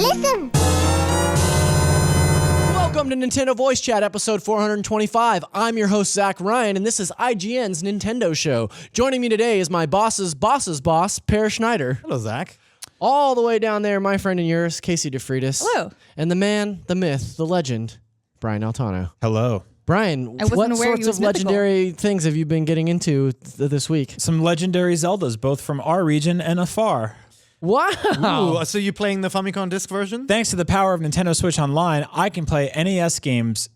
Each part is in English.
Listen! Welcome to Nintendo Voice Chat, episode 425. I'm your host, Zach Ryan, and this is IGN's Nintendo Show. Joining me today is my boss's boss's boss, Per Schneider. Hello, Zach. All the way down there, my friend and yours, Casey DeFreitas. Hello. And the man, the myth, the legend, Brian Altano. Hello. Brian, what sorts of legendary things have you been getting into this week? Some legendary Zeldas, both from our region and afar. Wow. Ooh, so you're playing the Famicom Disc version? Thanks to the power of Nintendo Switch Online, I can play NES games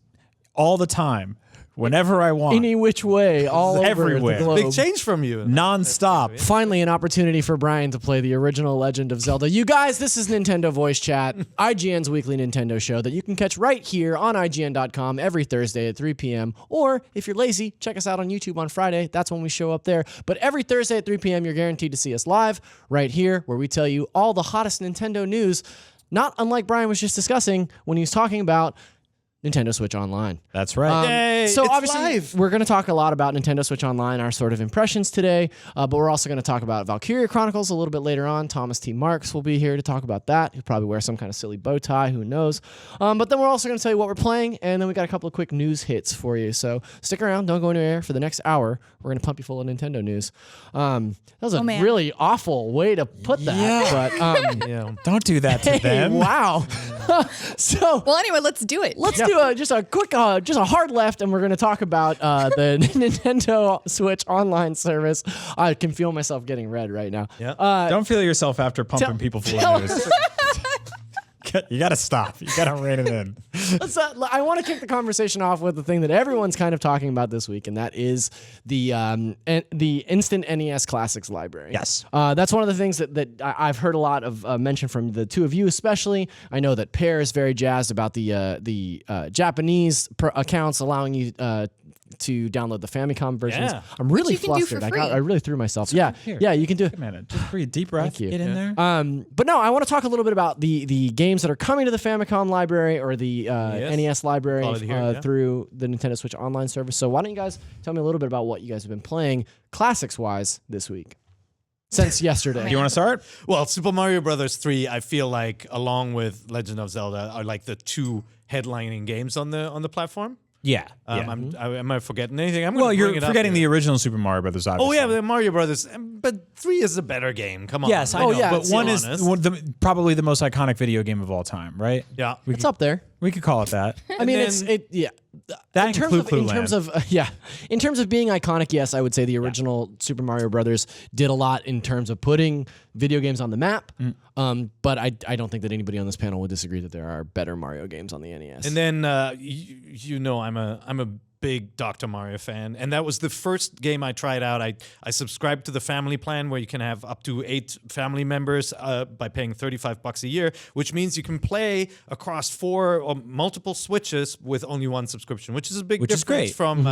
all the time, whenever I want. Any which way, all over Everywhere. the globe. Big change from you. Non-stop. Finally, an opportunity for Brian to play the original Legend of Zelda. You guys, this is Nintendo Voice Chat, IGN's weekly Nintendo show that you can catch right here on IGN.com every Thursday at 3 p.m. Or if you're lazy, check us out on YouTube on Friday. That's when we show up there. But every Thursday at 3 p.m., you're guaranteed to see us live right here where we tell you all the hottest Nintendo news, not unlike Brian was just discussing when he was talking about Nintendo Switch Online. That's right. Yay, So it's obviously, live. we're going to talk a lot about Nintendo Switch Online, our sort of impressions today, but we're also going to talk about Valkyria Chronicles a little bit later on. Thomas T. Marks will be here to talk about that. He'll probably wear some kind of silly bow tie, who knows. But then we're also going to tell you what we're playing, and then we got a couple of quick news hits for you. So stick around, don't go anywhere. For the next hour, we're going to pump you full of Nintendo news. That was a really awful way to put that, but Yeah. Don't do that to hey, them. wow. So Well, anyway, let's do it. let's do just a quick, just a hard left, and we're going to talk about the Nintendo Switch Online service. I can feel myself getting red right now. Yeah. Don't feel yourself after pumping people full of news. You got to stop. You got to rein it in. I want to kick the conversation off with the thing that everyone's kind of talking about this week, and that is the Instant NES Classics library. Yes. That's one of the things that I've heard a lot of mention from the two of you, especially. I know that Pear is very jazzed about the Japanese accounts allowing you to download the Famicom versions. Yeah. I'm really Which you can do flustered. for I really threw myself. Yeah, you can do it. Man, just breathe, deep breath. Thank you. Get in there. But no, I want to talk a little bit about the games that are coming to the Famicom library or the NES library Quality here, yeah. through the Nintendo Switch Online service. So why don't you guys tell me a little bit about what you guys have been playing classics-wise this week? Since yesterday. You want to start? Well, Super Mario Brothers 3, I feel like, along with Legend of Zelda, are like the two headlining games on the platform. Yeah. Am I forgetting anything? I'm Well, gonna you're bring it up forgetting here. the original Super Mario Brothers, obviously. Oh, yeah, the Mario Brothers. But 3 is a better game. Come on. Yes, I know. yeah, but to one be is honest. probably the most iconic video game of all time, right? Yeah. It's up there. We could call it that. I mean, then- That in terms and of, Clue in terms of in terms of being iconic, yes, I would say the original Super Mario Brothers did a lot in terms of putting video games on the map. But I don't think that anybody on this panel would disagree that there are better Mario games on the NES. And then you know I'm a big Dr. Mario fan, and that was the first game I tried out. I subscribed to the family plan where you can have up to 8 family members by paying $35 a year, which means you can play across 4 or multiple Switches with only one subscription, which is a big difference from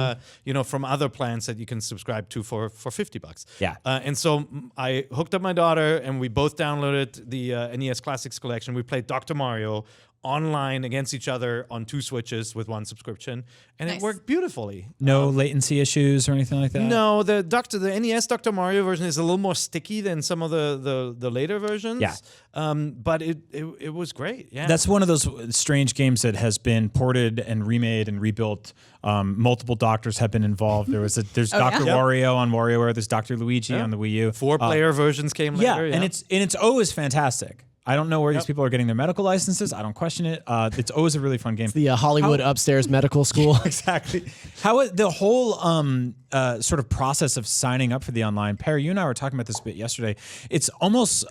from other plans that you can subscribe to for $50. Yeah. And so I hooked up my daughter, and we both downloaded the NES Classics collection. We played Dr. Mario online against each other on 2 Switches with 1 subscription, and it worked beautifully. No latency issues or anything like that? No, the NES Dr. Mario version is a little more sticky than some of the later versions. Yeah. But it was great. Yeah. That's one of those strange games that has been ported and remade and rebuilt. Multiple doctors have been involved. There's Dr. Wario on WarioWare. There's Dr. Luigi on the Wii U. 4-player versions came later. And it's always fantastic. I don't know where these people are getting their medical licenses. I don't question it. It's always a really fun game. the Hollywood upstairs medical school. Exactly. The whole sort of process of signing up for the online. Perry, you and I were talking about this a bit yesterday. It's almost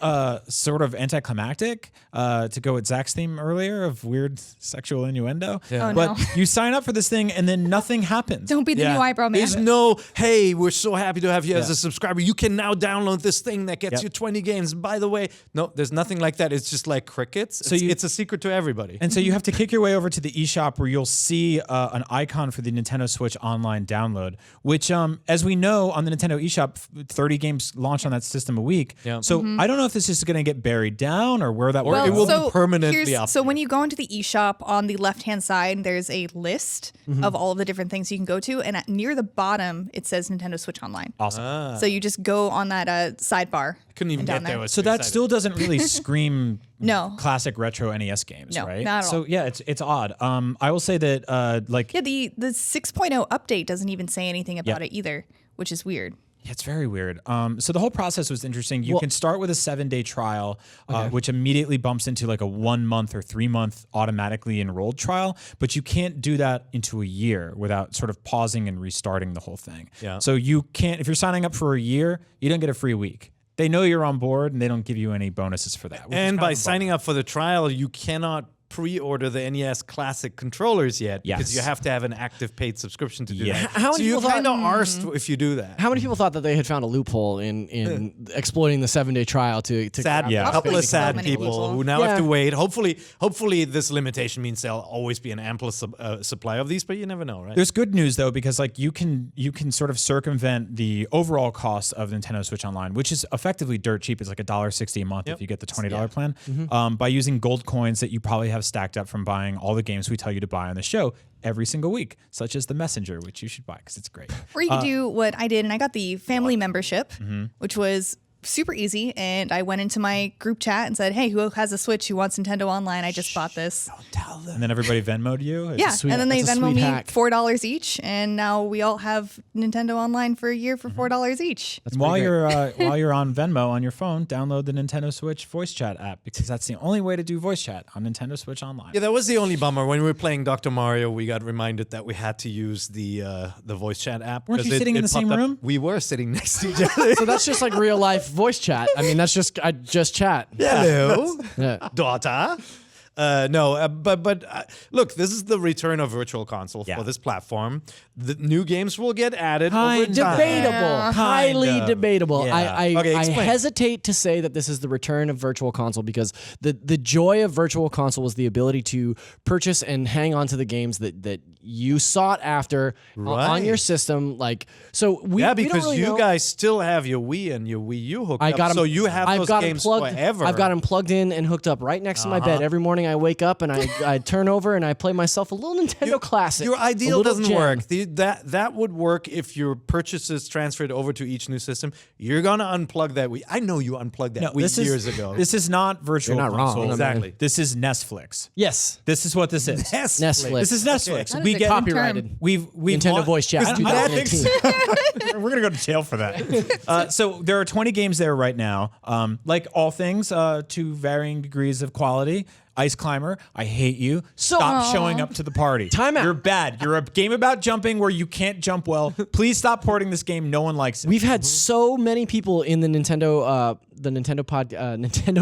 sort of anticlimactic to go with Zach's theme earlier of weird sexual innuendo. Yeah. Oh, but no. you sign up for this thing and then nothing happens. Don't be the new eyebrow man. There's no, hey, we're so happy to have you as a subscriber. You can now download this thing that gets you 20 games. By the way, no, there's nothing like that. It's just like crickets. So it's a secret to everybody. And so you have to kick your way over to the eShop where you'll see an icon for the Nintendo Switch Online download, which, as we know, on the Nintendo eShop, 30 games launch on that system a week. Yeah. So I don't know if this is going to get buried down or where that Or it will be so permanently up So there. when you go into the eShop, on the left-hand side, there's a list of all of the different things you can go to, and near the bottom, it says Nintendo Switch Online. Awesome. So you just go on that sidebar. Couldn't even and down get there. there. Was So too that excited. still doesn't really scream same No. classic retro NES games, No, right? not at So all. yeah, it's odd. I will say that like Yeah, the 6.0 update doesn't even say anything about it either, which is weird. yeah, it's very weird. So the whole process was interesting. You can start with a 7-day trial, which immediately bumps into like a 1 month or 3 month automatically enrolled trial, but you can't do that into a year without sort of pausing and restarting the whole thing. Yeah. So you can't, if you're signing up for a year, you don't get a free week. They know you're on board and they don't give you any bonuses for that. And by signing up for the trial, you cannot pre-order the NES Classic controllers yet because Yes. you have to have an active paid subscription to do Yeah. that. How So many you're people thought- kind of arsed if you do that. How many people thought that they had found a loophole in exploiting the 7-day trial to Sad, grab Yeah. a those couple things? of sad many people people. who now Yeah. have to wait. Hopefully, this limitation means there'll always be an ample supply of these, but you never know, right? There's good news though, because like you can sort of circumvent the overall cost of Nintendo Switch Online, which is effectively dirt cheap. It's like $1.60 a month if you get the $20 plan, by using gold coins that you probably have stacked up from buying all the games we tell you to buy on the show every single week, such as The Messenger, which you should buy because it's great. Or you could do what I did, and I got the family membership, Mm-hmm. which was super easy. And I went into my group chat and said, "Hey, who has a Switch? Who wants Nintendo Online? I just bought this." Tell them. And then everybody Venmo'd you. Yeah, sweet- and then they that's a Venmo sweet me hack. $4 each, and now we all have Nintendo Online for a year for $4 each. And while you're on Venmo on your phone, download the Nintendo Switch voice chat app because that's the only way to do voice chat on Nintendo Switch Online. Yeah, that was the only bummer. When we were playing Dr. Mario, we got reminded that we had to use the voice chat app. Weren't 'cause you sitting in the same popped up- room? We were sitting next to each other. So that's just like real life voice chat. I mean, that's just chat. Hello, Yeah. daughter. But look, this is the return of Virtual Console Yeah. for this platform. The new games will get added over Kind time. Debatable, Yeah. highly Kind of. debatable. Yeah. I Okay, I explain. hesitate to say that this is the return of Virtual Console because the joy of Virtual Console was the ability to purchase and hang on to the games that you sought after on Right. your system. Like so, we Yeah, we don't because really you know. guys still have your Wii and your Wii U hooked I up, got 'em- so you have I've those got 'em games plugged. forever. I've got them plugged in and hooked up right next to my bed. Every morning I wake up and I turn over and I play myself a little Nintendo classic. Your a ideal little doesn't gem. work. That would work if your purchases transferred over to each new system. You're gonna unplug that Wii. I know you unplugged that Wii years ago. This is not Virtual You're not wrong. Console. Exactly. This is Netflix. Yes, This is what this is. Netflix. This is Netflix. That We is a get term. copyrighted. We've Nintendo launched- Voice Chat I don't think 2018. We're gonna go to jail for that. So there are 20 games there right now. Like all things, to varying degrees of quality. Ice Climber, I hate you. Stop showing up to the party. Time out. You're bad. You're a game about jumping where you can't jump well. Please stop porting this game. No one likes it. We've had so many people in the Nintendo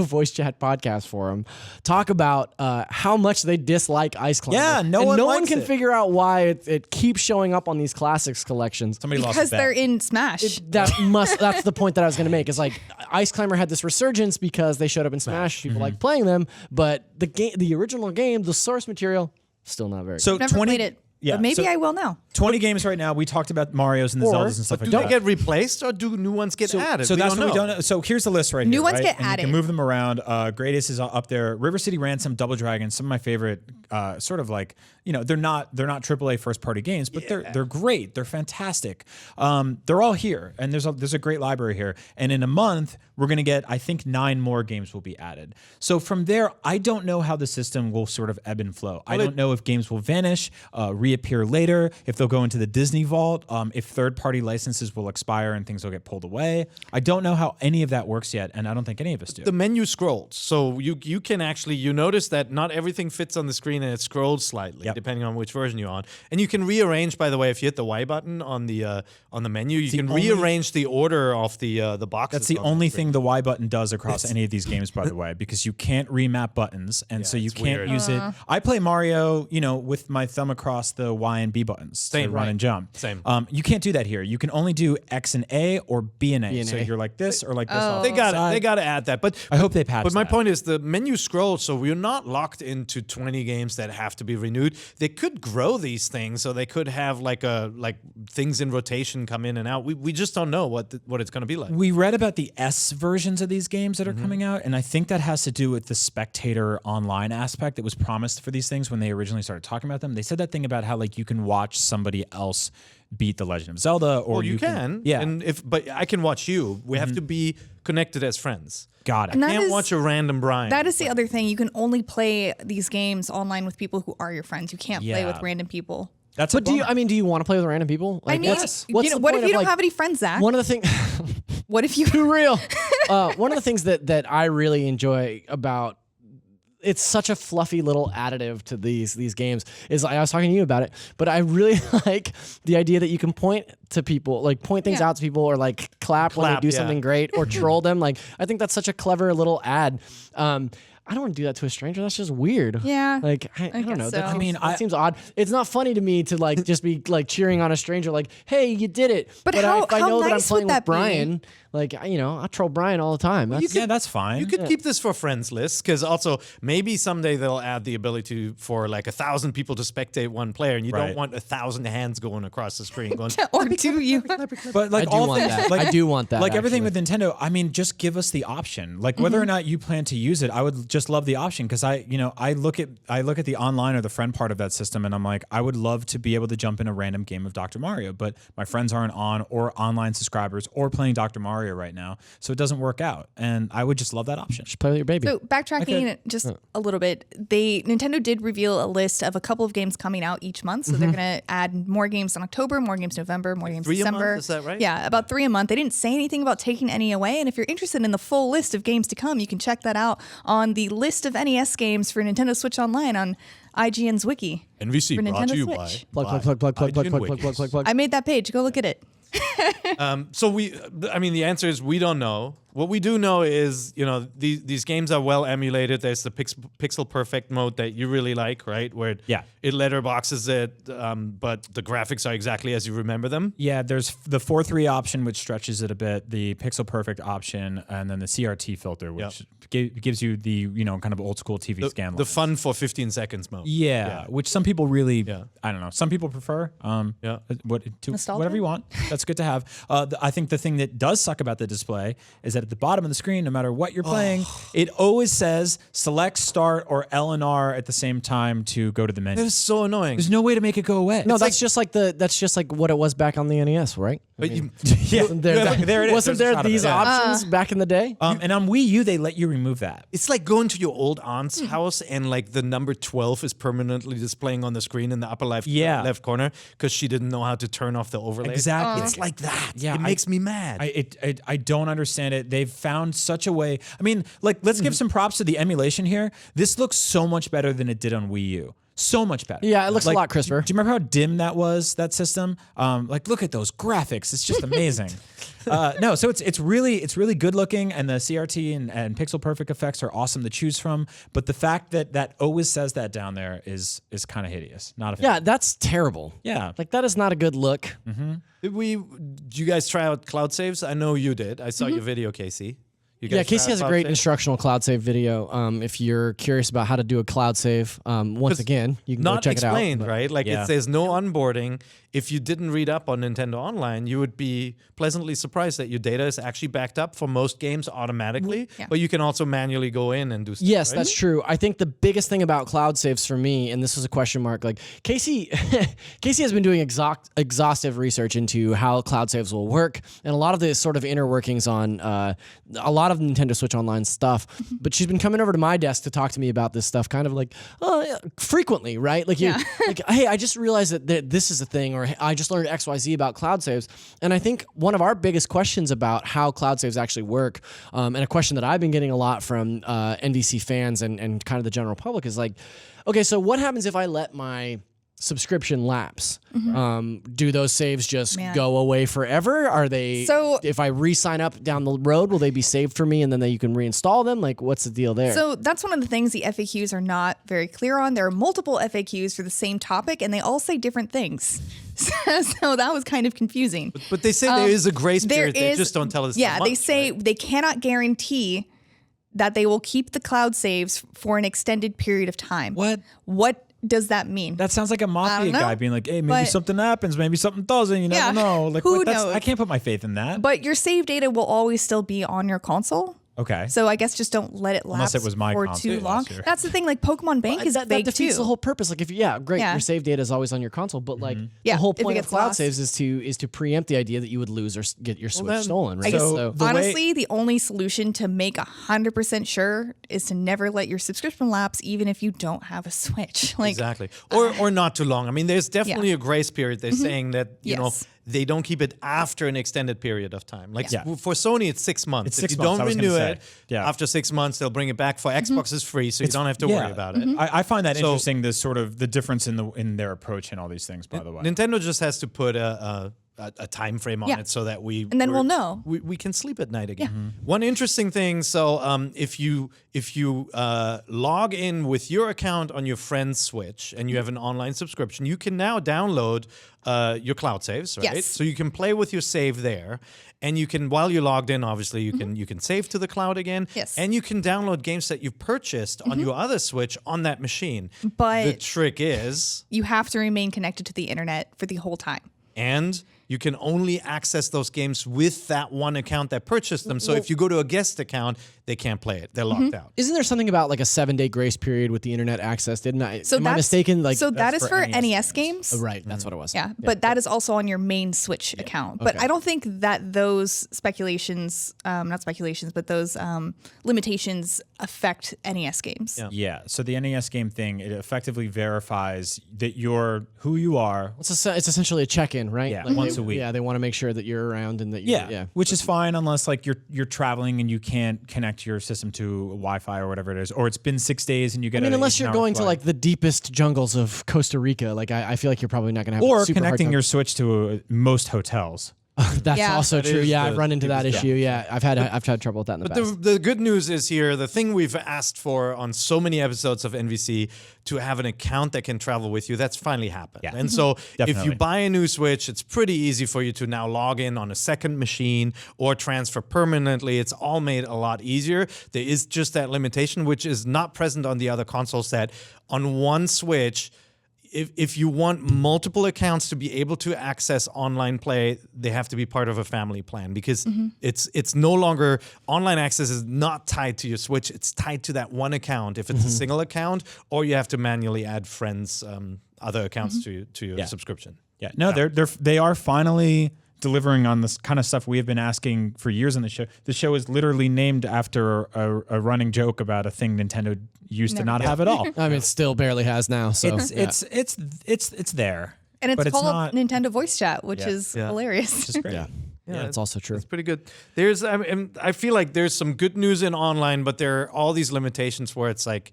Voice Chat podcast forum talk about how much they dislike Ice Climber. Yeah, no and one no one likes can it. figure out why it keeps showing up on these classics collections. Somebody lost Because a bet. they're in Smash. That's the point that I was going to make. Is like Ice Climber had this resurgence because they showed up in Smash. People like playing them, but the original game, the source material, still not very. So I've never 20 played it, Yeah, but maybe so I will now. 20 games right now. We talked about Mario's and the Or- Zeldas and stuff like Do that. they get replaced or do new ones get added? So that's what we don't know. So here's the list right New here. ones right? get And added. You can move them around. Greatest is up there. River City Ransom, Double Dragon, some of my favorite, sort of like, they're not AAA first party games, but they're great. They're fantastic. They're all here, and there's a great library here. And in a month, we're gonna get, I think, 9 more games will be added. So from there, I don't know how the system will sort of ebb and flow. I don't know if games will vanish, reappear later, if they'll go into the Disney vault, if third-party licenses will expire and things will get pulled away. I don't know how any of that works yet, and I don't think any of us do. The menu scrolls, so you can actually notice that not everything fits on the screen and it scrolls slightly depending on which version you're on. And you can rearrange, by the way, if you hit the Y button on the menu, you can rearrange the order of the boxes. That's the on only screen. thing the Y button does across any of these games, by the way, because you can't remap buttons, and so you it's can't weird. use it. I play Mario, with my thumb across the Y and B buttons Same, to run right. and jump. Same. You can't do that here. You can only do X and A or B and A. B and So A. you're like this or like this. off They to got the it. They side. got to add that. But I hope they patch But my that. point is the menu scrolls, so we're not locked into 20 games that have to be renewed. They could grow these things, so they could have like things in rotation come in and out. We just don't know what it's going to be like. We read about the S versions of these games that are Mm-hmm. coming out, and I think that has to do with the spectator online aspect that was promised for these things when they originally started talking about them. They said that thing about how like you can watch somebody else beat The Legend of Zelda, or Well, you can. Yeah. And but I can watch you. We have to be connected as friends. Got it. And I that can't is- watch a random Brian. That is the other thing. You can only play these games online with people who are your friends. You can't play with Yeah. random people. That's But a bummer. do you want to play with random people? Like, I mean, what's you know, the what point if you of, don't like, have any friends, Zach? One of the things. What if you Too real. One of the things that I really enjoy about it's such a fluffy little additive to these games is I was talking to you about it, but I really like the idea that you can point to people, like point things out to people, or like clap when they do something great, or troll them. Like I think that's such a clever little ad. I don't want to do that to a stranger. That's just weird. Yeah, Like I don't guess know. so. That seems odd. It's not funny to me to like just be like cheering on a stranger, like, "Hey, you did it." But if I how know that I'm nice would playing with that be? Brian, like I troll Brian all the time. That's, that's fine. You could keep this for friends lists, because also maybe someday they'll add the ability for like 1,000 people to spectate one player, and you don't want 1,000 hands going across the screen going. or do you? But like I do all want things, that. like I do want that. Like everything actually. with Nintendo, I mean, just give us the option. Like whether or not you plan to use it, I would just love the option, because I look at the online or the friend part of that system, and I'm like, I would love to be able to jump in a random game of Dr. Mario, but my friends aren't on or online subscribers or playing Dr. Mario right now, so it doesn't work out. And I would just love that option. Just play with your baby. So backtracking just a little bit, Nintendo did reveal a list of a couple of games coming out each month. So they're going to add more games in October, more games in November, more games in 3 a month, December. is that right? Yeah, about 3 a month. They didn't say anything about taking any away. And if you're interested in the full list of games to come, you can check that out on the list of NES games for Nintendo Switch Online on IGN's wiki. NVC For brought Nintendo to you Switch. Plug. I made that page. Go look at it. So the answer is we don't know. What we do know is, these games are well emulated. There's the pixel perfect mode that you really like, right? Where it letterboxes it, but the graphics are exactly as you remember them. Yeah, there's the 4:3 option, which stretches it a bit, the pixel perfect option, and then the CRT filter, which gives you the kind of old school TV scan The lines. fun for 15 seconds mode. Yeah, which some people really, I don't know, some people prefer. Nostalgia? Whatever you want, that's good to have. I think the thing that does suck about the display is that at the bottom of the screen, no matter what you're playing, it always says select start or L and R at the same time to go to the menu. That is so annoying. There's no way to make it go away. No, that's just like what it was back on the NES, right? But Wasn't there, there it is. Wasn't There's a there shot of these it. options back in the day? And on Wii U, they let you remove that. it's like going to your old aunt's house and like the number 12 is permanently displaying on the screen in the upper left corner because she didn't know how to turn off the overlay. Exactly. It's like that. Yeah, it makes me mad. I don't understand it. They've found such a way. I mean, like, let's give some props to the emulation here. This looks so much better than it did on Wii U. So much better. Yeah, it looks a lot crisper. Do you remember how dim that was, that system? Like, look at those graphics. It's just amazing. So it's really good looking, and the CRT and pixel perfect effects are awesome to choose from. But the fact that always says that down there is kind of hideous. Not a fan. Yeah, that's terrible. Yeah. Like that is not a good look. Did you guys try out cloud saves? I know you did. I saw your video, Casey. You guys Yeah, Casey try out has a cloud great saves? instructional cloud save video. If you're curious about how to do a cloud save, once again, you can go Not check it out. explained, but- right? Like Yeah. it says no onboarding. If you didn't read up on Nintendo Online, you would be pleasantly surprised that your data is actually backed up for most games automatically. Yeah. But you can also manually go in and do stuff. Yes, right? that's true. I think the biggest thing about cloud saves for me, and this was a question mark, like Casey has been doing exhaustive research into how cloud saves will work, and a lot of the sort of inner workings on a lot of Nintendo Switch Online stuff. But she's been coming over to my desk to talk to me about this stuff kind of like frequently, right? Like, like, hey, I just realized that this is a thing, or I just learned XYZ about cloud saves. And I think one of our biggest questions about how cloud saves actually work, and a question that I've been getting a lot from NVC fans and kind of the general public is like, okay, so what happens if I let my subscription lapse? Do those saves just go away forever? Are they, if I re-sign up down the road, will they be saved for me and then you can reinstall them? Like, what's the deal there? So that's one of the things the FAQs are not very clear on. There are multiple FAQs for the same topic, and they all say different things. So that was kind of confusing. But they say there is a grace period. They is- just don't tell us. Yeah, how much, they say right? they cannot guarantee that they will keep the cloud saves for an extended period of time. What does that mean? That sounds like a mafia know, guy being like, hey, maybe but- something happens, maybe something doesn't. You never know. Like, who what? knows? I can't put my faith in that. But your save data will always still be on your console. Okay. So I guess just don't let it Unless lapse it was my for console too long. last year. That's the thing. Like Pokemon Bank is that big defeats too. the whole purpose. Like if great, Yeah. your save data is always on your console, but like Yeah, the whole if it point of gets cloud lost. saves is to preempt the idea that you would lose or get your Switch stolen, right? I guess So the honestly, the only solution to make 100% sure is to never let your subscription lapse, even if you don't have a Switch. Like Exactly. Or not too long. I mean, there's definitely a grace period. They're saying that, you know, Yes. they don't keep it after an extended period of time. Like Yeah. for Sony, it's 6 months. It's If 6 you months, don't I was gonna renew say. it, Yeah. after 6 months, they'll bring it back. For Xbox, it's free, so you don't have to worry about it. I find that So- interesting. The sort of the difference in their approach and all these things. By the way, Nintendo just has to put a time frame on Yeah. it so that And then we'll know. we can sleep at night again. One interesting thing, so if you log in with your account on your friend's Switch and you have an online subscription, you can now download your cloud saves, right? Yes. So you can play with your save there, and you can, while you're logged in, obviously you can save to the cloud again. Yes. And you can download games that you've purchased on your other Switch on that machine. But- the trick is, you have to remain connected to the internet for the whole time. and you can only access those games with that one account that purchased them. So if you go to a guest account, they can't play it. They're locked out. Isn't there something about like a 7-day grace period with the internet access? Didn't I? So am I that's mistaken? Like, so that is for for NES NES games. right, that's what it was. Yeah, but that is also on your main Switch account. But okay. I don't think that those speculations, not speculations, but those limitations affect NES games. Yeah. yeah. So the NES game thing, it effectively verifies that you're who you are. It's essentially a check-in, right? Yeah, Like once they- a week. Yeah, they want to make sure that you're around and that you Yeah, which is fine unless like you're traveling and you can't connect your system to Wi-Fi or whatever it is, or it's been 6 days and you get. I mean, a unless you're 18-hour going to flight. like the deepest jungles of Costa Rica, like I feel like you're probably not going to have or a super hard connecting time. your Switch to most hotels. That's Yeah. also That true. is Yeah, the I've run into that issue. Yeah, I've had trouble with that in the But past. the good news is here, the thing we've asked for on so many episodes of NVC, to have an account that can travel with you, that's finally happened. Yeah. And so if Definitely. you buy a new Switch, it's pretty easy for you to now log in on a second machine or transfer permanently. It's all made a lot easier. There is just that limitation, which is not present on the other consoles, that on one Switch, if you want multiple accounts to be able to access online play, they have to be part of a family plan, because it's no longer, online access is not tied to your Switch. It's tied to that one account if it's a single account, or you have to manually add friends, other accounts to your subscription. Yeah, no, they are finally delivering on this kind of stuff we have been asking for years on the show. The show is literally named after a running joke about a thing Nintendo used to not have at all. I mean, it still barely has now. So yeah. It's there, And it's but called not. Nintendo Voice Chat, which Yeah. is Yeah. hilarious. It's great. yeah, that's also true. It's pretty good. There's, I feel like there's some good news in online, but there are all these limitations where it's like,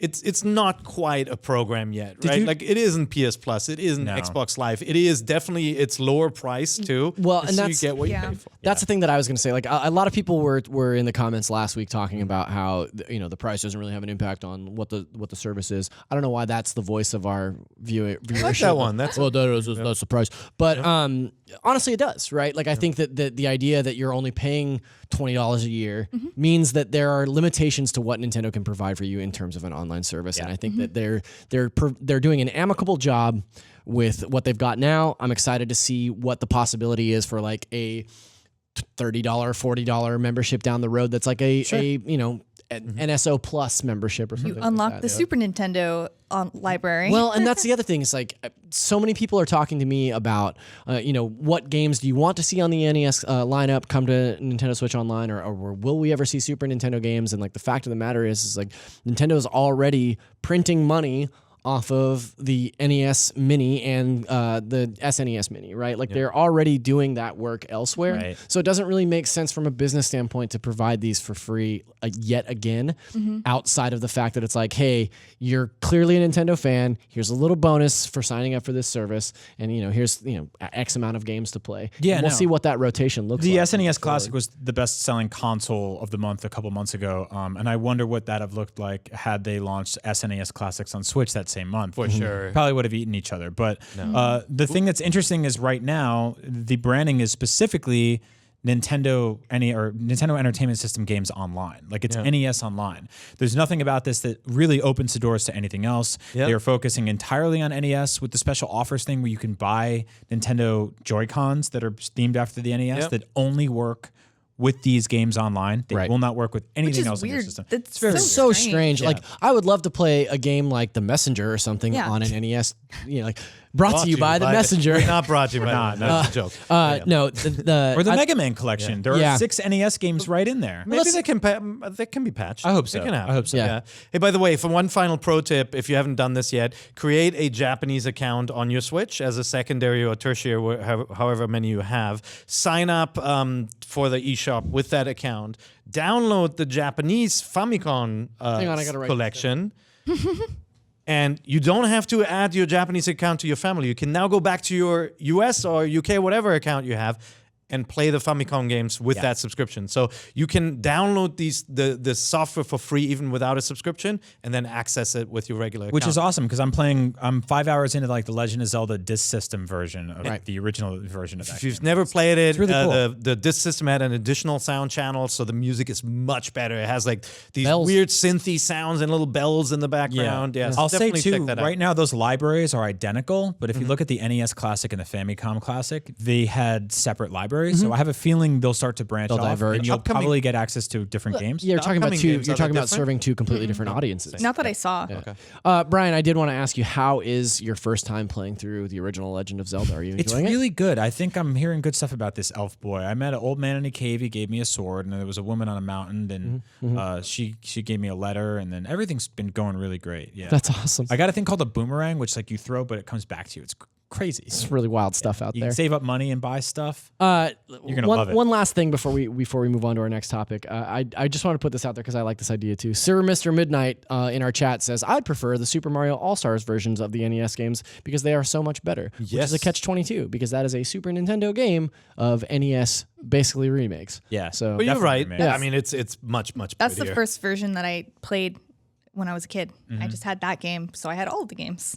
it's not quite a program yet, right? you- Like it isn't PS Plus, it isn't No. Xbox Live. It is definitely, it's lower price too. Well, and so that's- you get what you Yeah. pay for. That's the thing that I was going to say. Like a lot of people were in the comments last week talking about how the price doesn't really have an impact on what the service is. I don't know why that's the voice of our viewership. I like that one. That's that's the price. But honestly, it does, right? Like I think that the idea that you're only paying $20 a year means that there are limitations to what Nintendo can provide for you in terms of an online service, and I think that they're doing an amicable job with what they've got now. I'm excited to see what the possibility is for like a $30, $40 membership down the road. That's like an NSO Plus membership or something. You unlock like the that. Super Nintendo library. Well, and that's the other thing. Is like so many people are talking to me about, what games do you want to see on the NES lineup come to Nintendo Switch Online, or will we ever see Super Nintendo games? And like the fact of the matter is like Nintendo's already printing money off of the NES Mini and the SNES Mini, right? Like they're already doing that work elsewhere. Right. So it doesn't really make sense from a business standpoint to provide these for free yet again, outside of the fact that it's like, hey, you're clearly a Nintendo fan. Here's a little bonus for signing up for this service. And, here's, X amount of games to play. Yeah, And we'll no. see what that rotation looks The like. SNES Classic was the best-selling console of the month a couple months ago, and I wonder what that have looked like had they launched SNES Classics on Switch that same month. For sure. Probably would have eaten each other. But the thing that's interesting is right now the branding is specifically Nintendo Entertainment System games online. Like it's NES online. There's nothing about this that really opens the doors to anything else. Yep. They are focusing entirely on NES with the special offers thing where you can buy Nintendo Joy-Cons that are themed after the NES Yep. that only work with these games online. They Right. will not work with anything is else in weird. their system. That's so strange. strange. Yeah. Like I would love to play a game like The Messenger or something Yeah. on an NES. Like brought to you by The Messenger. We're not brought to you by that's a joke. No, the Or the I- Mega Man collection. There Yeah. are 6 NES games right in there. Maybe they can be patched. I hope so. They can happen. I hope so. Yeah. Hey, by the way, for one final pro tip, if you haven't done this yet, create a Japanese account on your Switch as a secondary or tertiary, however many you have. Sign up for the eShop with that account. Download the Japanese Famicom Hang on, I gotta write this collection. And you don't have to add your Japanese account to your family. You can now go back to your US or UK, whatever account you have, and play the Famicom games with that subscription. So you can download the software for free even without a subscription, and then access it with your regular account. Which is awesome because I'm 5 hours into like the Legend of Zelda disc system version of the original version of that. If you've never played it, really cool. the disc system had an additional sound channel, so the music is much better. It has like these Bells. weird synthy sounds and little bells in the background. Yeah, so I'll say definitely too, check that out. right now those libraries are identical, but if you look at the NES Classic and the Famicom Classic, they had separate libraries. So I have a feeling they'll start to branch off, diverge. and you'll Upcoming- probably get access to different games. Yeah, you're talking about upcoming two. games, You're are they talking about different? serving two completely different audiences. Not that I saw. Brian, I did want to ask you, how is your first time playing through the original Legend of Zelda? Are you It's enjoying it? really good. I think I'm hearing good stuff about this elf boy. I met an old man in a cave. He gave me a sword, and there was a woman on a mountain, and she gave me a letter, and then everything's been going really great. Yeah, That's awesome. I got a thing called a boomerang, which like you throw, but it comes back to you. It's crazy. It's really wild stuff out You there. can save up money and buy stuff. You're gonna love it. One last thing before we move on to our next topic. I just want to put this out there because I like this idea too. Sir Mr. Midnight in our chat says, I'd prefer the Super Mario All-Stars versions of the NES games because they are so much better. Which is a catch-22 because that is a Super Nintendo game of NES basically remakes. Yeah. So But you're Definitely, right. man. Yeah. I mean, it's much That's the prettier. first version that I played when I was a kid. I just had that game, so I had all of the games.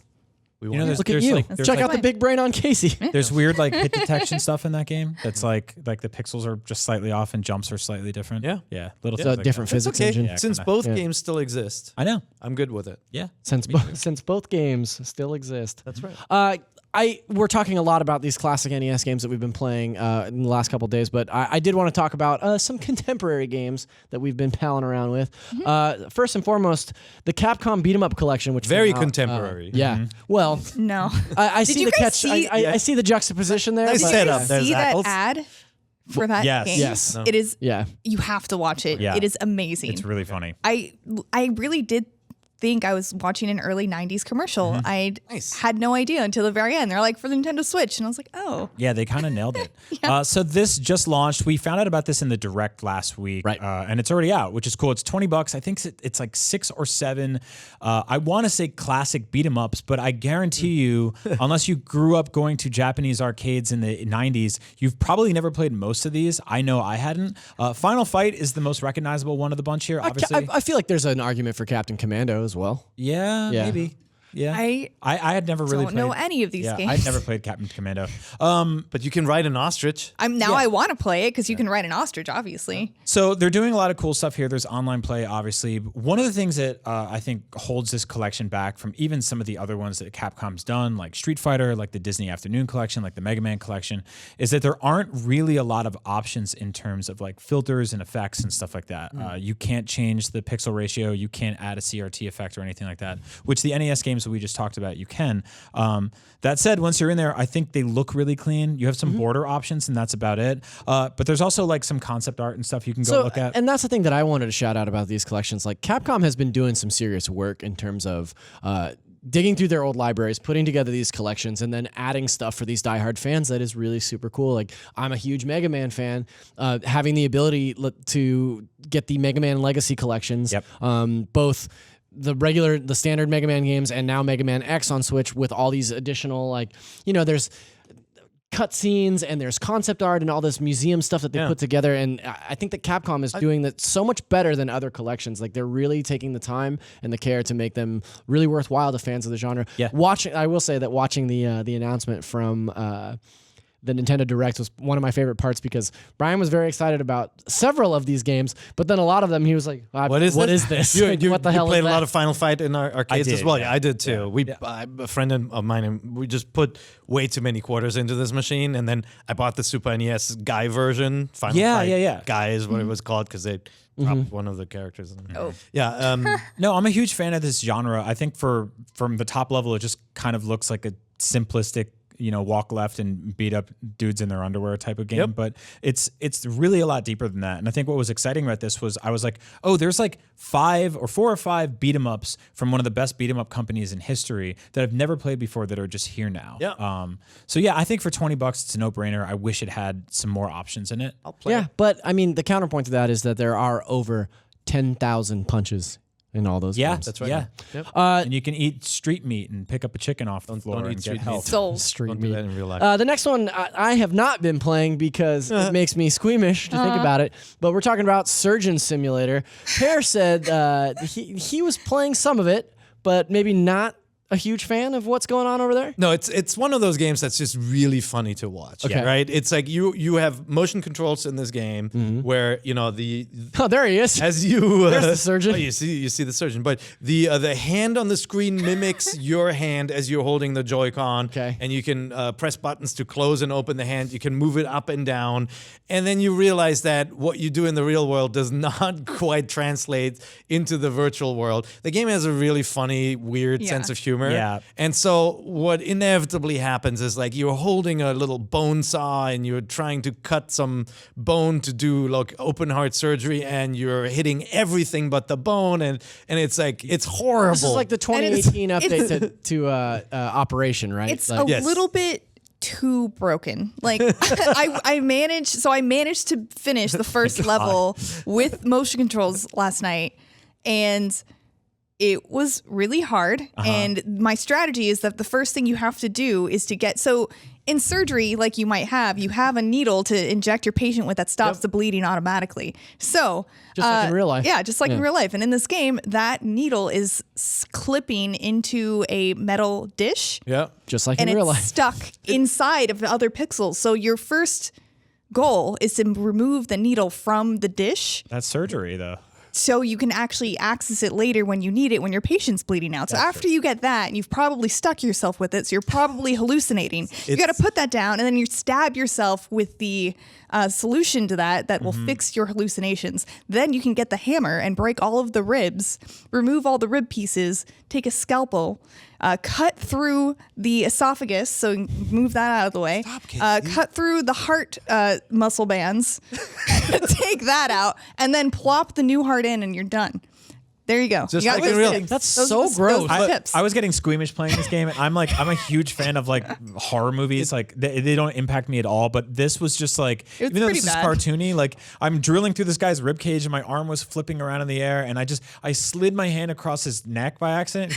You know, look at you. there's Check like, out the big brain on Casey. There's weird like hit detection stuff in that game. That's like the pixels are just slightly off and jumps are slightly different. Yeah. Yeah. Little It's things a like different that. physics Okay, engine. Yeah, since kinda. both Yeah. games still exist, I know. I'm good with it. Yeah. Since both games still exist. That's right. We're talking a lot about these classic NES games that we've been playing in the last couple of days, but I did want to talk about some contemporary games that we've been palling around with. First and foremost, the Capcom Beat 'em Up collection, which Very came out, contemporary. Yeah. Well, No. I see you the guys catch. see- I see the juxtaposition there. Nice but- setup. Did you There's see that apples. ad for that Yes. game? Yes. No. It is. Yeah. You have to watch it. Yeah. It is amazing. It's really funny. I really did think I was watching an early 90s commercial. I had no idea until the very end. They're like, for the Nintendo Switch. And I was like, oh. Yeah, they kind of nailed it. So this just launched. We found out about this in the direct last week, Right. And it's already out, which is cool. It's $20. I think it's like 6 or 7. I want to say classic beat 'em ups, but I guarantee you, unless you grew up going to Japanese arcades in the 90s, you've probably never played most of these. I know I hadn't. Final Fight is the most recognizable one of the bunch here, obviously. I feel like there's an argument for Captain Commando as well. Yeah, Yeah. maybe. Yeah, I had never really don't know played any of these I'd games. never played Captain Commando. But you can ride an ostrich. I want to play it because you can ride an ostrich, obviously. So they're doing a lot of cool stuff here. There's online play, obviously. One of the things that I think holds this collection back from even some of the other ones that Capcom's done, like Street Fighter, like the Disney Afternoon collection, like the Mega Man collection, is that there aren't really a lot of options in terms of like filters and effects and stuff like that. You can't change the pixel ratio. You can't add a CRT effect or anything like that, which the NES games that we just talked about, you can. That said, once you're in there, I think they look really clean. You have some border options, and that's about it. But there's also like some concept art and stuff you can go look at. And that's the thing that I wanted to shout out about these collections. Like Capcom has been doing some serious work in terms of digging through their old libraries, putting together these collections, and then adding stuff for these diehard fans that is really super cool. Like I'm a huge Mega Man fan. Having the ability to get the Mega Man Legacy collections, both the standard Mega Man games and now Mega Man X on Switch with all these additional, like, there's cutscenes and there's concept art and all this museum stuff that they put together. And I think that Capcom is doing that so much better than other collections. Like they're really taking the time and the care to make them really worthwhile to fans of the genre. Yeah. I will say that watching the announcement from the Nintendo Direct was one of my favorite parts because Brian was very excited about several of these games, but then a lot of them he was like, what is this? Like, what the hell You played is that? a lot of Final Fight in our arcades as well. Yeah, I did too. A friend of mine, and we just put way too many quarters into this machine, and then I bought the Super NES Guy version. Final Fight Guy is what it was called because they dropped one of the characters. No, I'm a huge fan of this genre. I think from the top level, it just kind of looks like a simplistic, walk left and beat up dudes in their underwear type of game. Yep. But it's really a lot deeper than that. And I think what was exciting about this was I was like, oh, there's like 4 or 5 beat 'em ups from one of the best beat 'em up companies in history that I've never played before that are just here now. Yeah. So yeah, I think for $20 it's a no brainer. I wish it had some more options in it. I'll play it. But I mean, the counterpoint to that is that there are over 10,000 punches in all those games. That's right. Yeah. Yep. And you can eat street meat and pick up a chicken off the floor don't eat and get street health. meat. Sold. Street Don't do meat. that in real life. The next one I have not been playing because it makes me squeamish to think about it. But we're talking about Surgeon Simulator. Pear said he was playing some of it, but maybe not a huge fan of what's going on over there. No, it's one of those games that's just really funny to watch. Okay. Right? It's like you have motion controls in this game where the Oh, there he is. as you There's the surgeon. oh, you see the surgeon, but the hand on the screen mimics your hand as you're holding the Joy-Con. Okay. And you can press buttons to close and open the hand. You can move it up and down, and then you realize that what you do in the real world does not quite translate into the virtual world. The game has a really funny, weird sense of humor. Yeah. And so what inevitably happens is like you're holding a little bone saw and you're trying to cut some bone to do like open heart surgery, and you're hitting everything but the bone, and it's like it's horrible. This is like the 2018 update to Operation, right? It's Like, a little bit too broken. Like I managed to finish the first level with motion controls last night, and it was really hard. And my strategy is that the first thing you have to do is to get, so in surgery, like you have a needle to inject your patient with that stops the bleeding automatically. So Just like in real life. Yeah, just like in real life. And in this game, that needle is clipping into a metal dish. yeah. just like And in real it's life. stuck inside of the other pixels. So your first goal is to remove the needle from the dish That's surgery though. so you can actually access it later when you need it, when your patient's bleeding out. So after you get that, and you've probably stuck yourself with it, so you're probably hallucinating. You got to put that down, and then you stab yourself with the solution to that will fix your hallucinations. Then you can get the hammer and break all of the ribs, remove all the rib pieces, take a scalpel, cut through the esophagus, so move that out of the way. Cut through the heart muscle bands, take that out, and then plop the new heart in, and you're done. There you go. Just you got like in those real- tips. That's Those so are the- gross. those are the tips. I was getting squeamish playing this game, and I'm a huge fan of like horror movies. Like they don't impact me at all, but this was just like, It was even though pretty this bad. is cartoony, like I'm drilling through this guy's rib cage and my arm was flipping around in the air, and I slid my hand across his neck by accident.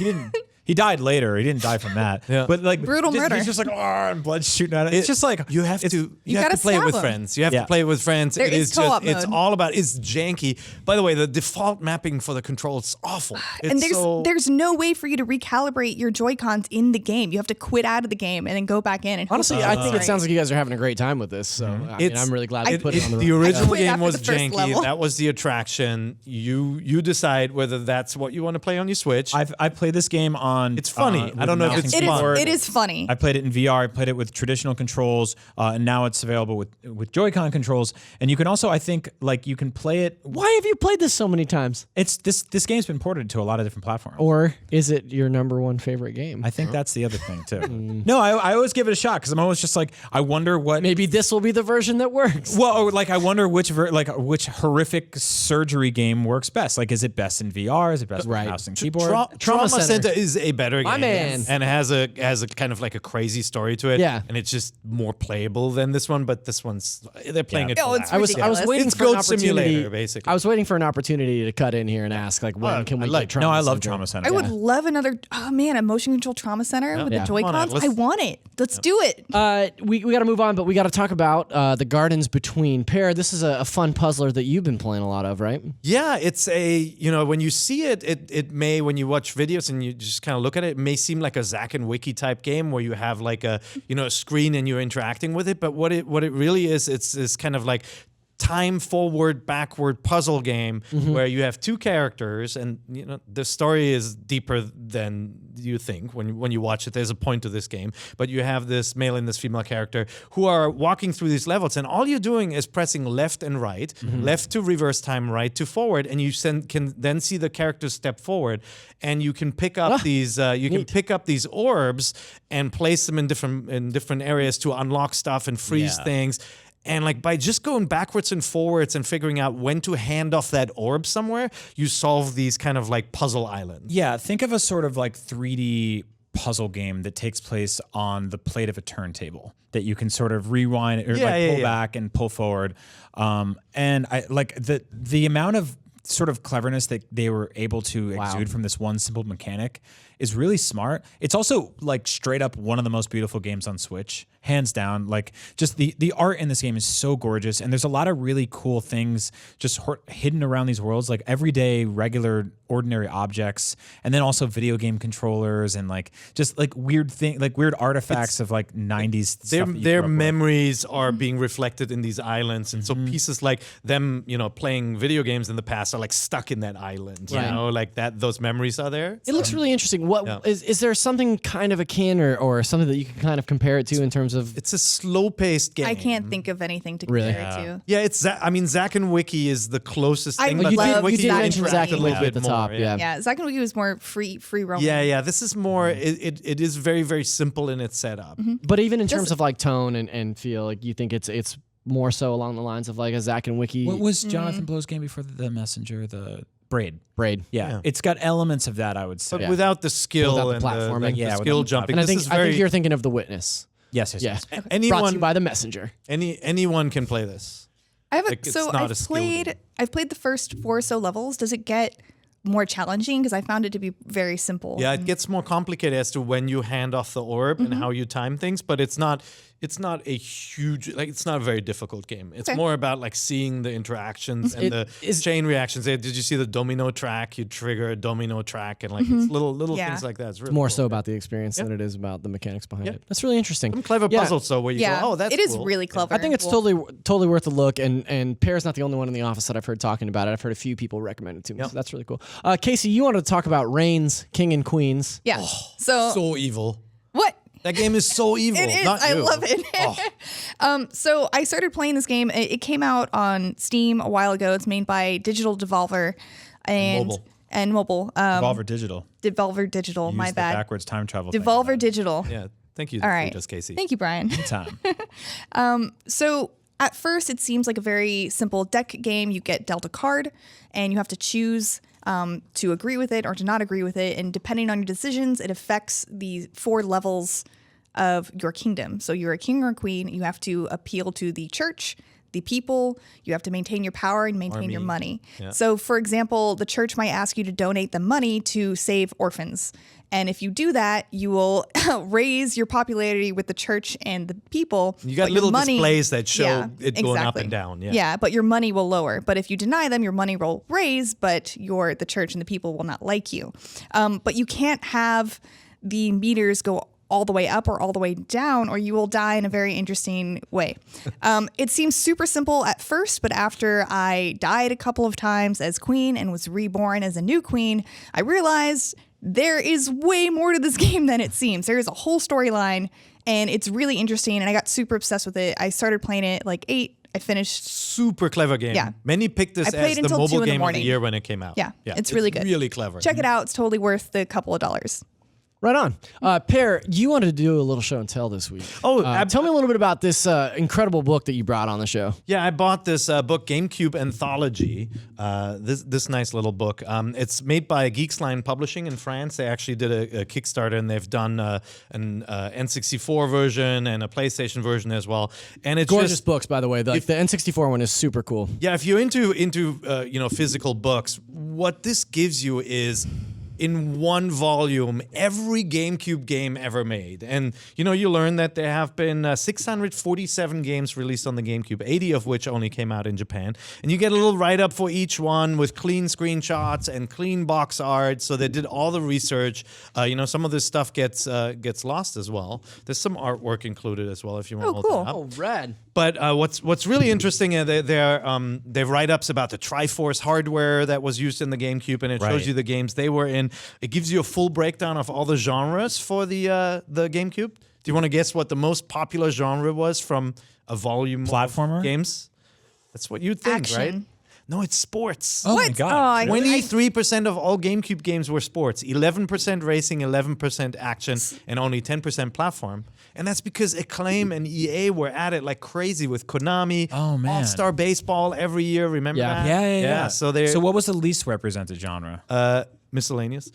He died later. He didn't die from that. Yeah. But like Brutal murder. He's just like, and blood shooting out of it. It's just like You have to gotta play it stab with 'em. friends. You have Yeah. to play it with friends. There It is is just co-op it's mode. all about it's janky. By the way, the default mapping for the controls is awful. And It's there's no way for you to recalibrate your Joy-Cons in the game. You have to quit out of the game and then go back in. And hope Honestly, it's I think it right. sounds like you guys are having a great time with this. So I mean, I'm really glad they put it on the the original quit game after was the first janky. level. That was the attraction. You decide whether that's what you want to play on your Switch. I played this game on. It's funny. with I don't know if mouse it's and It fun. keyboard. is funny. I played it in VR. I played it with traditional controls, and now it's available with Joy-Con controls. And you can also, I think, like you can play it. Why have you played this so many times? It's this game's been ported to a lot of different platforms. Or is it your number one favorite game? I think that's the other thing too. No, I always give it a shot because I'm always just like, I wonder what. Maybe this will be the version that works. Well, or like I wonder which horrific surgery game works best. Like, is it best in VR? Is it best Right. with mouse and keyboard? Trauma Center. Center is a better My game, man. and it has a kind of like a crazy story to it. Yeah. and it's just more playable than this one. But this one's they're playing it. Oh, it's flat. I was ridiculous. waiting It's for an Goat opportunity. Simulator, basically. I was waiting for an opportunity to cut in here and ask, like, when can we like- get Trauma No, I love Center? Trauma Center. I would love another, a motion control trauma center with Yeah. the Come on, Joy-Cons. let's- I want it. Let's do it. We got to move on, but we got to talk about the Gardens Between. Pear, this is a fun puzzler that you've been playing a lot of, right? Yeah, it's when you see it may when you watch videos and you just kind kind of look at it, it may seem like a Zack and Wiki type game where you have like a screen and you're interacting with it. But what it really is, it's this kind of like time forward, backward puzzle game where you have two characters, and the story is deeper than you think when you watch it. There's a point to this game, but you have this male and this female character who are walking through these levels, and all you're doing is pressing left and right, left to reverse time, right to forward, and you can then see the characters step forward, and you can pick up these pick up these orbs and place them in different areas to unlock stuff and freeze things. And like by just going backwards and forwards and figuring out when to hand off that orb somewhere, you solve these kind of like puzzle islands. Yeah, think of a sort of like 3D puzzle game that takes place on the plate of a turntable that you can sort of rewind or pull back and pull forward. And I like the amount of sort of cleverness that they were able to exude from this one simple mechanic is really smart. It's also like straight up one of the most beautiful games on Switch, hands down. Like just the art in this game is so gorgeous, and there's a lot of really cool things just hidden around these worlds, like everyday, regular, ordinary objects, and then also video game controllers and like just like weird artifacts of like 90s stuff. Their memories are being reflected in these islands, and so pieces like them, playing video games in the past are like stuck in that island. Right. Like that. Those memories are there. It looks really interesting. What is there something kind of akin or something that you can kind of compare it to in terms of? It's a slow-paced game. I can't think of anything to compare it to. Yeah, it's Zack and Wiki is the closest thing. I but love Wiki you did Zack mention and Zack and Wiki Wiki at the top. Yeah, Zack and Wiki was more free roaming. Yeah. This is more. It is very, very simple in its setup. But even in terms of like tone and feel, like you think it's more so along the lines of like a Zack and Wiki. What was Jonathan Blow's game before the Messenger? The Braid. Yeah. It's got elements of that, I would say. But without the skill Without the and platforming. the skill jumping. And I This think is very, you're thinking of The Witness. Yes. Yeah. Okay. Brought to you by The Messenger. Anyone can play this. I've game. played the first 4 or so levels. Does it get more challenging? Because I found it to be very simple. Yeah, it gets more complicated as to when you hand off the orb and how you time things, but it's not a huge, like, it's not a very difficult game. It's more about like seeing the interactions and the chain reactions. Did you see the domino track? You trigger a domino track and like it's little things like that. It's really More cool. so about the experience than it is about the mechanics behind it. That's really interesting. Some clever puzzles though where you go, oh, that's it is cool. really clever. I think it's totally worth a look, and Pear's not the only one in the office that I've heard talking about it. I've heard a few people recommend it to me, so that's really cool. Casey, you wanted to talk about Reigns, King and Queens. Yeah. So evil. What? That game is so evil. It is. Not I you. love it. So I started playing this game. It came out on Steam a while ago. It's made by Digital Devolver and mobile. Devolver Digital. Devolver Digital. Use My the bad. backwards time travel. Devolver Digital. Yeah. Thank you. All right. Just Casey. Thank you, Brian. Time. So at first, it seems like a very simple deck game. You get dealt a card, and you have to choose to agree with it or to not agree with it. And depending on your decisions, it affects the 4 levels of your kingdom. So you're a king or a queen. You have to appeal to the church, the people. You have to maintain your power and maintain your money. Yeah. So, for example, the church might ask you to donate the money to save orphans. And if you do that, you will raise your popularity with the church and the people. You got little displays that show it going up exactly. and down. Yeah, but your money will lower. But if you deny them, your money will raise, but the church and the people will not like you. But you can't have the meters go all the way up or all the way down, or you will die in a very interesting way. It seems super simple at first, but after I died a couple of times as queen and was reborn as a new queen, I realized there is way more to this game than it seems. There is a whole storyline, and it's really interesting, and I got super obsessed with it. I started playing it like 8. I finished. Super clever game. Yeah. Many picked this I played as the until 2 mobile in the game of the morning. year when it came out. Yeah, it's really good. Really clever. Check it out. It's totally worth the couple of dollars. Right on. Per, you wanted to do a little show and tell this week. Oh, tell me a little bit about this incredible book that you brought on the show. Yeah, I bought this book, Gamecube Anthology. This nice little book. It's made by Geeksline Publishing in France. They actually did a Kickstarter, and they've done an N64 version and a PlayStation version as well. And it's Gorgeous just books, by the way. The N64 one is super cool. yeah. If you're into physical books, what this gives you is in one volume every GameCube game ever made. And, you know, you learn that there have been 647 games released on the GameCube, 80 of which only came out in Japan. And you get a little write-up for each one with clean screenshots and clean box art. So they did all the research. You know, some of this stuff gets lost as well. There's some artwork included as well if you want to hold cool. that up. Oh, rad. But what's really interesting, they write-ups about the Triforce hardware that was used in the GameCube, and it shows you the games they were in. It gives you a full breakdown of all the genres for the GameCube. Do you want to guess what the most popular genre was from a volume Platformer? of games? That's what you'd think, Action. right? No, it's sports. Oh my What? god. Oh, 23% of all GameCube games were sports, 11% racing, 11% action, and only 10% platform. And that's because Acclaim and EA were at it like crazy with Konami, Oh, man. All-Star Baseball every year. Remember Yeah. that? Yeah. So So what was the least represented genre? miscellaneous.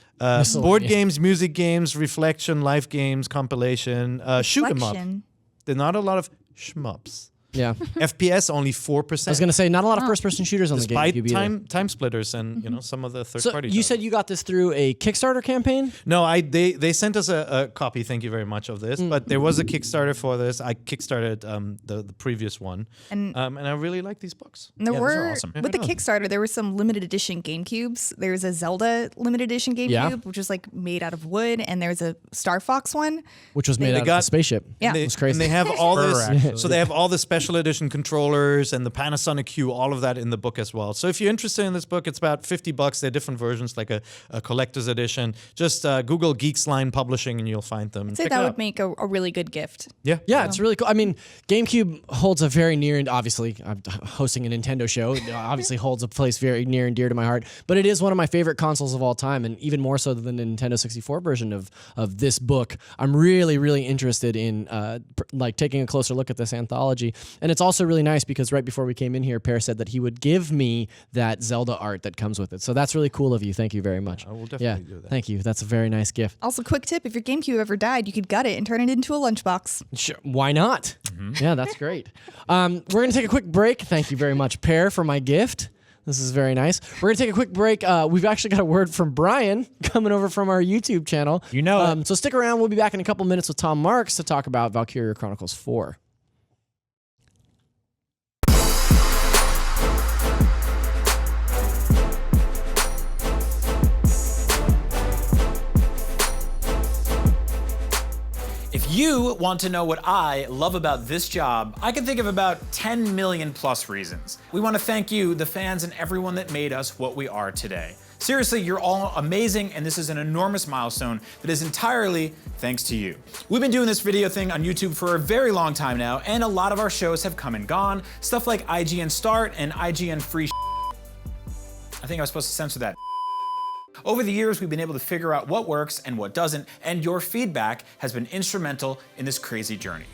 Board games, music games, reflection, life games, compilation, shoot 'em up. Reflection. There's not a lot of shmups. Yeah. FPS only 4%. I was going to say, not a lot of first-person shooters on the Despite GameCube either. time splitters and you know some of the third So party. you said you got this through a Kickstarter campaign? No, they sent us a copy. Thank you very much of this. But there was a Kickstarter for this. I kickstarted the previous one, and I really like these books. And there Yeah, those are were awesome. with the Kickstarter, there were some limited edition GameCubes. There's a Zelda limited edition GameCube, Yeah. which was like made out of wood, and there's a Star Fox one. Which was made out of got- a spaceship. Yeah. They, It was crazy. And they have all Fur, this. actually. So they have all the special edition controllers and the Panasonic Q, all of that in the book as well. So if you're interested in this book, it's about $50. They're different versions, like a collector's edition. Just Google Geeks Line Publishing and you'll find them. I'd say Check that it would out. make a really good gift. Yeah. Yeah, it's really cool. I mean, GameCube holds a very near and obviously I'm hosting a Nintendo show. It obviously holds a place very near and dear to my heart. But it is one of my favorite consoles of all time, and even more so than the Nintendo 64 version of this book. I'm really interested in like taking a closer look at this anthology. And it's also really nice because right before we came in here, Per said that he would give me that Zelda art that comes with it. So that's really cool of you. Thank you very much. I will definitely do that. Thank you. That's a very nice gift. Also, quick tip: if your GameCube ever died, you could gut it and turn it into a lunchbox. Sure. Why not? Yeah, that's great. We're going to take a quick break. Thank you very much, Per, for my gift. This is very nice. We're going to take a quick break. We've actually got a word from Brian coming over from our YouTube channel. You know it. So stick around. We'll be back in a couple minutes with Tom Marks to talk about Valkyria Chronicles 4. If you want to know what I love about this job, I can think of about 10 million plus reasons. We want to thank you, the fans, and everyone that made us what we are today. Seriously, you're all amazing, and this is an enormous milestone that is entirely thanks to you. We've been doing this video thing on YouTube for a very long time now, and a lot of our shows have come and gone. Stuff like IGN Start and IGN Free. I think I was supposed to censor that. Over the years, we've been able to figure out what works and what doesn't, and your feedback has been instrumental in this crazy journey.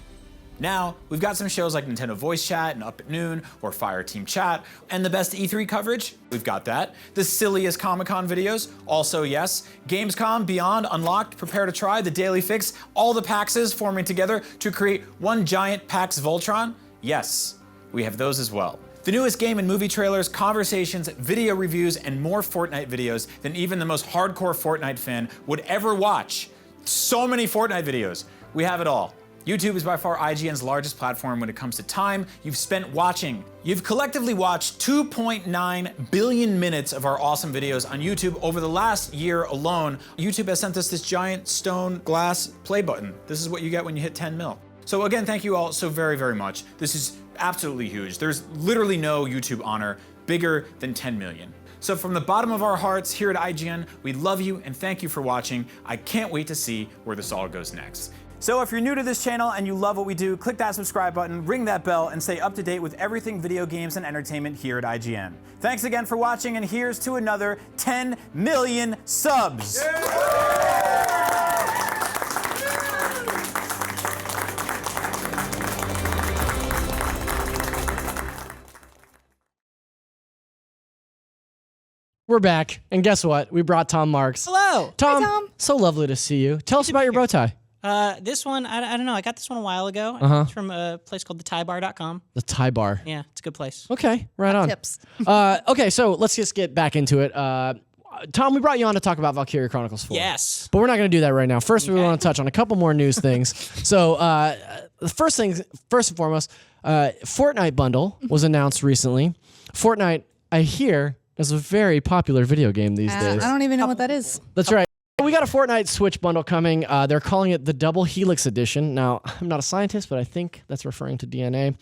Now, we've got some shows like Nintendo Voice Chat and Up at Noon or Fire Team Chat, and the best E3 coverage, we've got that. The silliest Comic-Con videos, also yes. Gamescom, Beyond, Unlocked, Prepare to Try, The Daily Fix, all the PAXs forming together to create one giant PAX Voltron, yes, we have those as well. The newest game and movie trailers, conversations, video reviews, and more Fortnite videos than even the most hardcore Fortnite fan would ever watch. So many Fortnite videos. We have it all. YouTube is by far IGN's largest platform when it comes to time you've spent watching. You've collectively watched 2.9 billion minutes of our awesome videos on YouTube over the last year alone. YouTube has sent us this giant stone glass play button. This is what you get when you hit 10 mil. So again, thank you all so very much. This is absolutely huge. There's literally no YouTube honor bigger than 10 million. So from the bottom of our hearts here at IGN, we love you and thank you for watching. I can't wait to see where this all goes next. So if you're new to this channel and you love what we do, click that subscribe button, ring that bell, and stay up to date with everything video games and entertainment here at IGN. Thanks again for watching, and here's to another 10 million subs. We're back, and guess what? We brought Tom Marks. Hello. Tom, Hi, Tom. so lovely to see you. Tell us about your bow tie. This one, I don't know. I got this one a while ago. It's from a place called thetiebar.com. The tie bar. Yeah, it's a good place. Okay, right on. Tips. Okay, so let's just get back into it. Tom, we brought you on to talk about Valkyria Chronicles 4. Yes. But we're not going to do that right now. First, we want to touch on a couple more news things. So, the first and foremost, Fortnite Bundle was announced recently. Fortnite, I hear, is a very popular video game these days. I don't even know what that is. That's right. We got a Fortnite Switch bundle coming. They're calling it the Double Helix Edition. Now, I'm not a scientist, but I think that's referring to DNA.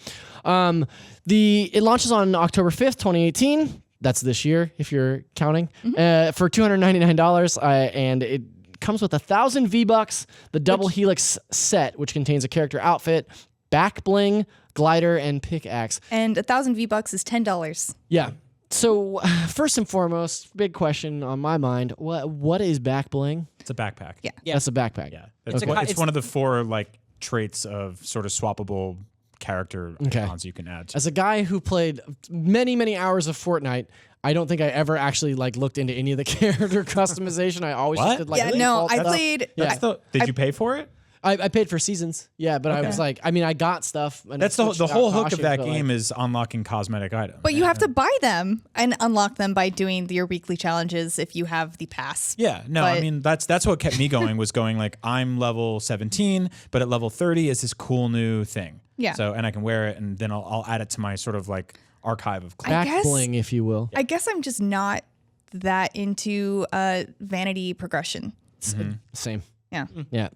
It launches on October 5th, 2018. That's this year, if you're counting, for $299. And it comes with 1,000 V-Bucks, the Double Helix set, which contains a character outfit, back bling, glider, and pickaxe. And 1,000 V-Bucks is $10. Yeah. So first and foremost, big question on my mind: what is back bling? It's a backpack. Yeah. That's a backpack. Yeah. It's one of the 4 like traits of sort of swappable character icons you can add to. As a guy who played many hours of Fortnite, I don't think I ever actually like looked into any of the character customization. I always just did like Yeah, no, I played. Did you pay for it? I paid for seasons. Yeah, but I was like, I mean, I got stuff. And That's the whole hook of that game is unlocking cosmetic items. But you have to buy them and unlock them by doing your weekly challenges if you have the pass. Yeah, no, I mean that's what kept me going was going like I'm level 17, but at level 30 is this cool new thing. Yeah. So and I can wear it and then I'll add it to my sort of like archive of clothes. back bling, if you will. I guess I'm just not that into vanity progression. Same. Yeah. Yeah.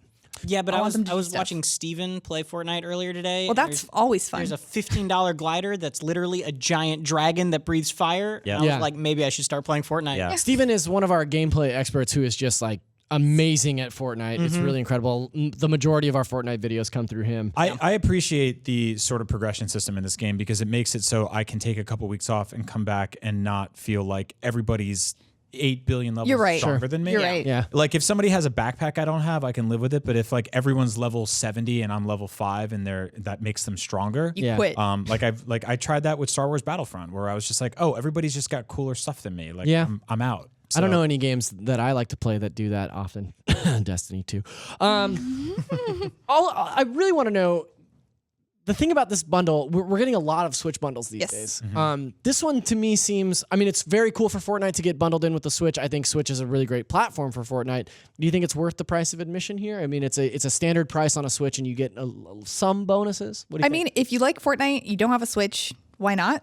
Yeah, but I I want was them to do stuff. watching Steven play Fortnite earlier today. Well, and that's always fun. There's a $15 glider that's literally a giant dragon that breathes fire. Yeah. And I Yeah. was like, maybe I should start playing Fortnite. Yeah. Steven is one of our gameplay experts who is just like amazing at Fortnite. It's really incredible. The majority of our Fortnite videos come through him. I appreciate the sort of progression system in this game because it makes it so I can take a couple weeks off and come back and not feel like everybody's 8 billion levels You're right. stronger than me. You're right. Yeah. Like if somebody has a backpack I don't have, I can live with it. But if like everyone's level 70 and I'm level 5 and that makes them stronger. You Yeah. quit. I tried that with Star Wars Battlefront where I was just like, oh, everybo's just got cooler stuff than me. Like Yeah. I'm out. I don't So- know any games that I like to play that do that often. Destiny 2. I really want to know the thing about this bundle. We're getting a lot of Switch bundles these Yes. days. This one to me seems, I mean, it's very cool for Fortnite to get bundled in with the Switch. I think Switch is a really great platform for Fortnite. Do you think it's worth the price of admission here? I mean, it's a standard price on a Switch and you get some bonuses. What do you I think? mean, if you like Fortnite, you don't have a Switch, why not?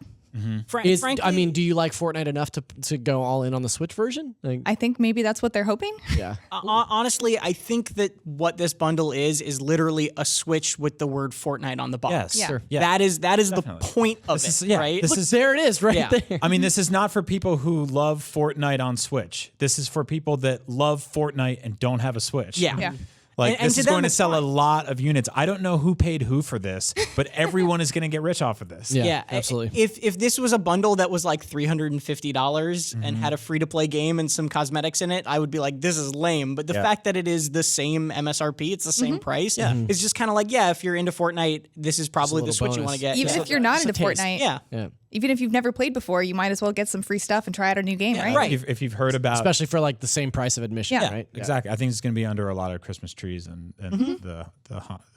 Frankly, do you like Fortnite enough to go all in on the Switch version? Like, I think maybe that's what they're hoping. yeah. honestly, I think that what this bundle is literally a Switch with the word Fortnite on the box. Yes. Yeah. Sure. Yeah. That is the Definitely. point of This it, is- yeah, right? this Look, is- there it is, right Yeah. there. I mean, this is not for people who love Fortnite on Switch. This is for people that love Fortnite and don't have a Switch. Yeah. Yeah. Like And this to is them, going to it's sell a fine. lot of units. I don't know who paid who for this, but everyone is going to get rich off of this. Yeah, absolutely. If this was a bundle that was like $350 and had a free to play game and some cosmetics in it, I would be like, this is lame. But the Yeah. fact that it is the same MSRP, it's the same price. Yeah. It's just kind of like, yeah, if you're into Fortnite, this is probably the little Switch you bonus. want to get. Even Yeah. if you're not Just a into taste. Fortnite. Yeah. Yeah. Even if you've never played before, you might as well get some free stuff and try out a new game, right? right. If you've heard about Especially for like the same price of admission, Yeah. right? exactly, I think it's going to be under a lot of Christmas trees and the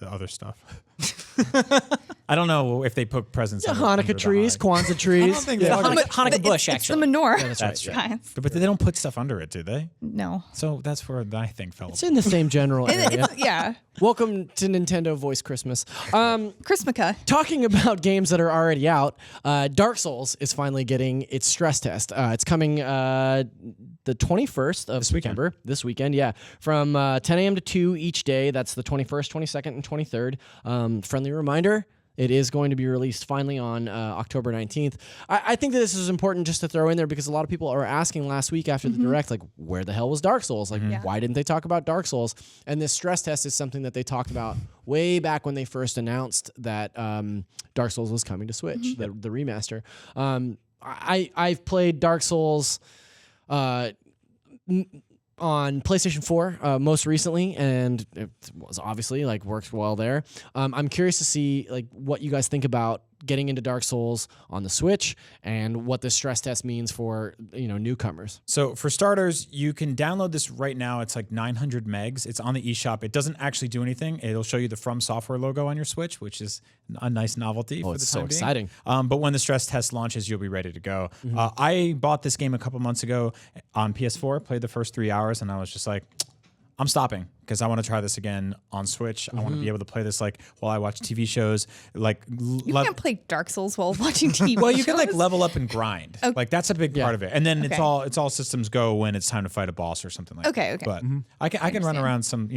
other stuff. I don't know if they put presents. under Hanukkah the trees, high. Kwanzaa trees. think Yeah. they- Hanukkah bush, It's the actually. menorah. That's right. Guys. But they don't put stuff under it, do they? No. So that's where I think fell. It's in the same general area. Yeah. Welcome to Nintendo Voice Christmas. Christmica. Talking about games that are already out, Dark Souls is finally getting its stress test. It's coming the 21st of September, this weekend, yeah, from 10 a.m. to 2 each day. That's the 21st, 22nd, and 23rd. Friendly reminder, it is going to be released finally on October 19th. I think that this is important just to throw in there because a lot of people are asking last week after the Direct, like, where the hell was Dark Souls? Like, why didn't they talk about Dark Souls? And this stress test is something that they talked about way back when they first announced that Dark Souls was coming to Switch, the remaster. I've played Dark Souls on PlayStation 4 most recently, and it was obviously like worked well there. I'm curious to see like what you guys think about getting into Dark Souls on the Switch and what this stress test means for newcomers. So for starters, you can download this right now. It's like 900 megs. It's on the eShop. It doesn't actually do anything. It'll show you the From Software logo on your Switch, which is a nice novelty for the it's time so being. exciting. But when the stress test launches, you'll be ready to go. I bought this game a couple months ago on PS4, played the first 3 hours, and I was just like, I'm stopping because I want to try this again on Switch. I want to be able to play this like while I watch TV shows. Like You can't play Dark Souls while watching TV. well, you can like level up and grind. Like that's a big part of it. And then Okay. it's all systems go when it's time to fight a boss or something like Okay, that. okay. But I can run around some,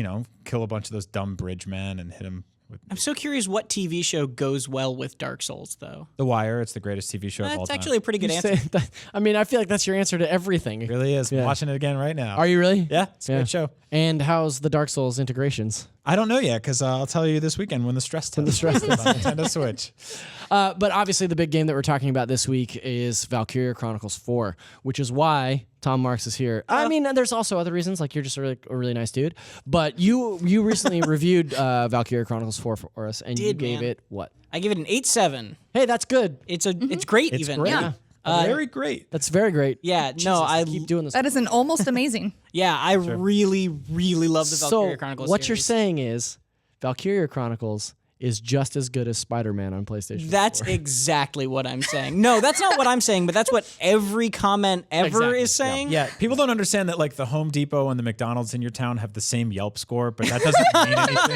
kill a bunch of those dumb bridge men and hit them with I'm so curious what TV show goes well with Dark Souls, though. The Wire. It's the greatest TV show of all That's time. actually a pretty good You answer. say that- I mean, I feel like that's your answer to everything. It really is. I'm Yeah. watching it again right now. Are you really? Yeah, it's a great show. And how's the Dark Souls integrations? I don't know yet because I'll tell you this weekend when the stress test is on Nintendo Switch. But obviously, the big game that we're talking about this week is Valkyria Chronicles 4, which is why Tom Marks is here. I mean, there's also other reasons, like you're just a really nice dude. But you recently reviewed Valkyria Chronicles 4 for us, and you gave it what? I give it an 8.7. Hey, that's good. It's great It's even. great. Yeah. Very great. That's very great. Yeah, Jesus, no, I keep doing this. That is an almost amazing. I really, really love the Valkyria So Chronicles what series. you're saying is Valkyria Chronicles is just as good as Spider-Man on PlayStation. That's 4. exactly what I'm saying. No, that's not what I'm saying, but that's what every comment ever Exactly, is saying. Yeah, people don't understand that like the Home Depot and the McDonald's in your town have the same Yelp score, but that doesn't mean anything.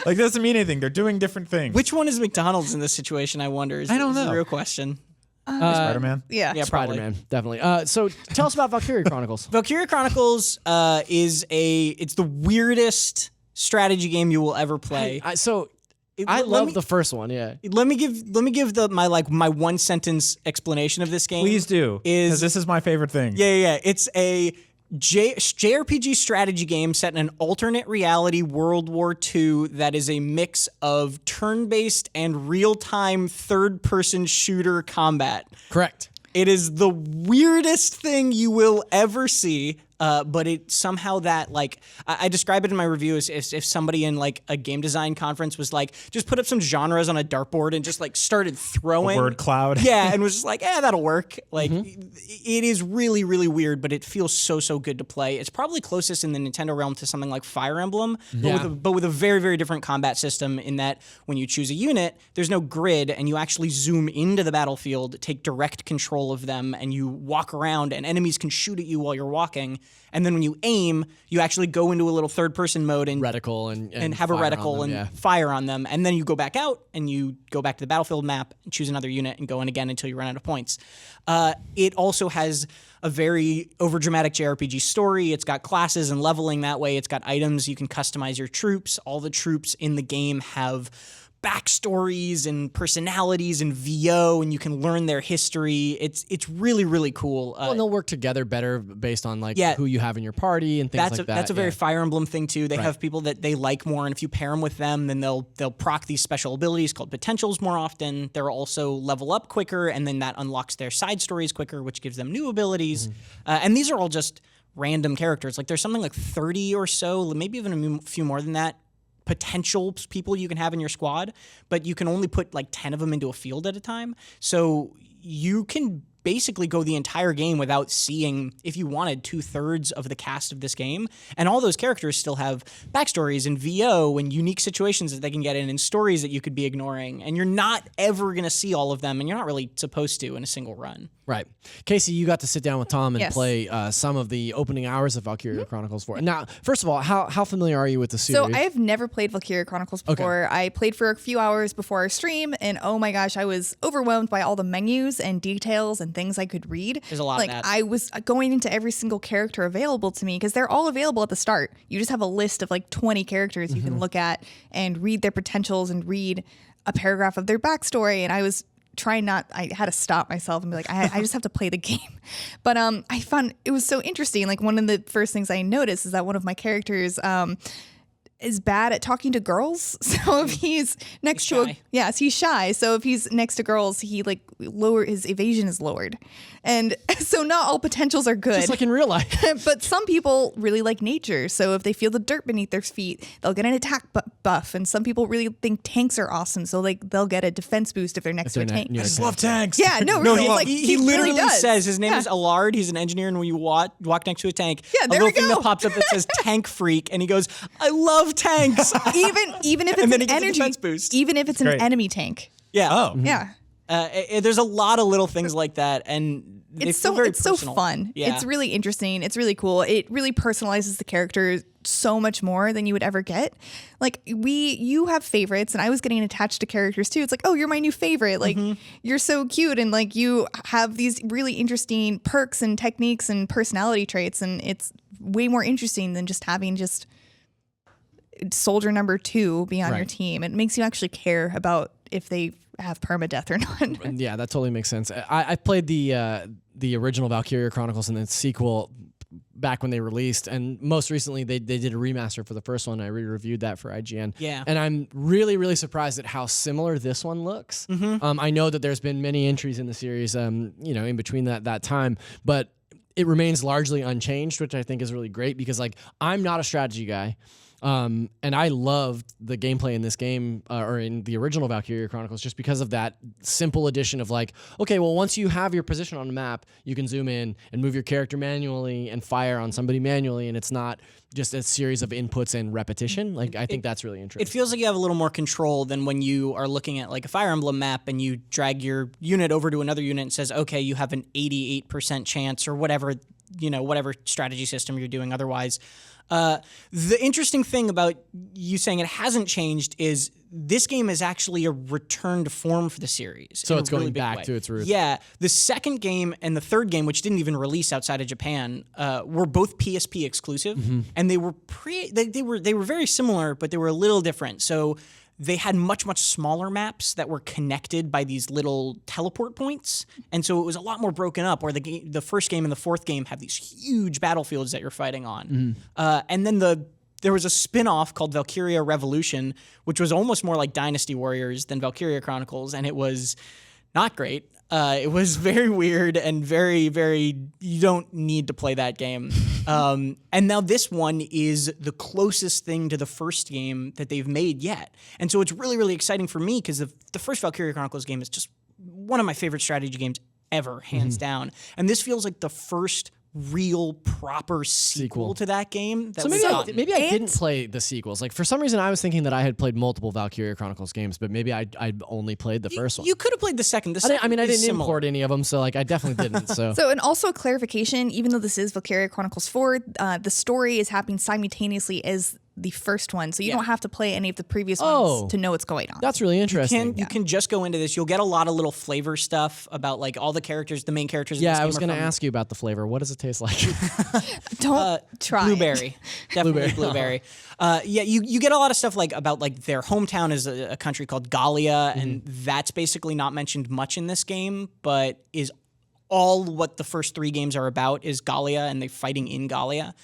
Like, that doesn't mean anything. They're doing different things. Which one is McDonald's in this situation, I wonder? I don't Is the know. real question. Spider-Man? Yeah. Yeah, probably. Spider-Man, definitely. So tell us about Valkyria Chronicles. Valkyria Chronicles it's the weirdest strategy game you will ever play. I love the first one. Yeah. Let me give my one sentence explanation of this game. Please do. Because this is my favorite thing. Yeah. It's a JRPG strategy game set in an alternate reality World War II that is a mix of turn-based and real-time third-person shooter combat. Correct. It is the weirdest thing you will ever see. But it somehow that I describe it in my review as if somebody in like a game design conference was like, just put up some genres on a dartboard and just like started throwing Word cloud. Yeah, and was just like, that'll work. Like it is really, really weird, but it feels so good to play. It's probably closest in the Nintendo realm to something like Fire Emblem, but with a very, very different combat system in that when you choose a unit, there's no grid and you actually zoom into the battlefield, take direct control of them, and you walk around and enemies can shoot at you while you're walking. And then when you aim, you actually go into a little third-person mode and Reticle and have a fire on reticle them, and fire on them. And then you go back out and you go back to the battlefield map and choose another unit and go in again until you run out of points. It also has a very overdramatic JRPG story. It's got classes and leveling that way. It's got items. You can customize your troops. All the troops in the game have backstories and personalities and VO, and you can learn their history. It's really, really cool. Well, and they'll work together better based on who you have in your party and things like that. That's a very Fire Emblem thing too. They have people that they like more, and if you pair them with them, then they'll proc these special abilities called potentials more often. They'll also level up quicker, and then that unlocks their side stories quicker, which gives them new abilities. And these are all just random characters. Like there's something like 30 or so, maybe even a few more than that, potential people you can have in your squad, but you can only put like 10 of them into a field at a time. So you can basically go the entire game without seeing, if you wanted, 2/3 of the cast of this game. And all those characters still have backstories and VO and unique situations that they can get in and stories that you could be ignoring. And you're not ever going to see all of them, and you're not really supposed to in a single run. Right. Casey, you got to sit down with Tom and Yes. play some of the opening hours of Valkyria Chronicles 4. Now, first of all, how familiar are you with the series? So I have never played Valkyria Chronicles before. I played for a few hours before our stream, and oh my gosh, I was overwhelmed by all the menus and details and things I could read. There's a lot of that. I was going into every single character available to me because they're all available at the start. You just have a list of like 20 characters you can look at and read their potentials and read a paragraph of their backstory. And I was I had to stop myself and be like, I just have to play the game. But I found it was so interesting. Like one of the first things I noticed is that one of my characters, is bad at talking to girls. So if he's next to shy. he's shy. So if he's next to girls, he like his evasion is lowered. And so not all potentials are good. Just like in real life. But some people really like nature. So if they feel the dirt beneath their feet, they'll get an attack buff. And some people really think tanks are awesome. So like they'll get a defense boost if they're next to a tank. I just love tanks. Yeah, no, really, like, he literally really does. says his name is Allard. He's an engineer, and when you walk next to a tank, Yeah, a there little we thing go. that pops up that says "Tank Freak," and he goes, "I love tanks." Even if it's And then an he gets a energy defense boost. even if it's an great. enemy tank. Yeah. Oh. Yeah. There's a lot of little things like that, and they It's feel so very it's so personal. fun. Yeah. It's really interesting. It's really cool. It really personalizes the character so much more than you would ever get. Like you have favorites, and I was getting attached to characters too. It's like, oh, you're my new favorite. Like you're so cute, and like you have these really interesting perks and techniques and personality traits, and it's way more interesting than just having just soldier number 2 be on your Right. team. It makes you actually care about if they have permadeath or not. Yeah, that totally makes sense. I played the original Valkyria Chronicles and the sequel back when they released, and most recently they did a remaster for the first one. I re-reviewed that for IGN. Yeah. And I'm really, really surprised at how similar this one looks. I know that there's been many entries in the series, in between that time, but it remains largely unchanged, which I think is really great because like I'm not a strategy guy. And I loved the gameplay in this game, or in the original Valkyria Chronicles, just because of that simple addition of like, okay, well, once you have your position on the map, you can zoom in and move your character manually and fire on somebody manually, and it's not just a series of inputs and repetition. Like, I think that's really interesting. It feels like you have a little more control than when you are looking at like a Fire Emblem map and you drag your unit over to another unit and says, okay, you have an 88% chance or whatever, whatever strategy system you're doing otherwise. The interesting thing about you saying it hasn't changed is this game is actually a return to form for the series. So in a it's going really big back way. to its roots. Yeah. The second game and the third game, which didn't even release outside of Japan, were both PSP exclusive, and they were they were very similar, but they were a little different. So they had much, much smaller maps that were connected by these little teleport points. And so it was a lot more broken up, where the first game and the fourth game have these huge battlefields that you're fighting on. And then there was a spin-off called Valkyria Revolution, which was almost more like Dynasty Warriors than Valkyria Chronicles, and it was not great. It was very weird and very, very, you don't need to play that game. And now this one is the closest thing to the first game that they've made yet. And so it's really, really exciting for me because the first Valkyria Chronicles game is just one of my favorite strategy games ever, hands down. And this feels like the first real proper sequel to that game. That So was done. maybe I didn't play the sequels. Like for some reason, I was thinking that I had played multiple Valkyria Chronicles games, but maybe I'd only played the first one. You could have played the second. The I second didn't is similar. import any of them, so like I definitely didn't. So, So, and also a clarification, even though this is Valkyria Chronicles 4, the story is happening simultaneously as the first one. So you don't have to play any of the previous ones to know what's going on. that's really interesting. You can just go into this. You'll get a lot of little flavor stuff about like all the characters, the main characters. in this Yeah, I game was are going to from ask you about the flavor. What does it taste like? Don't try. Blueberry, definitely blueberry. Yeah, you get a lot of stuff like about like their hometown is a country called Gallia, and that's basically not mentioned much in this game, but is all what the first three games are about is Gallia and they fighting in Gallia.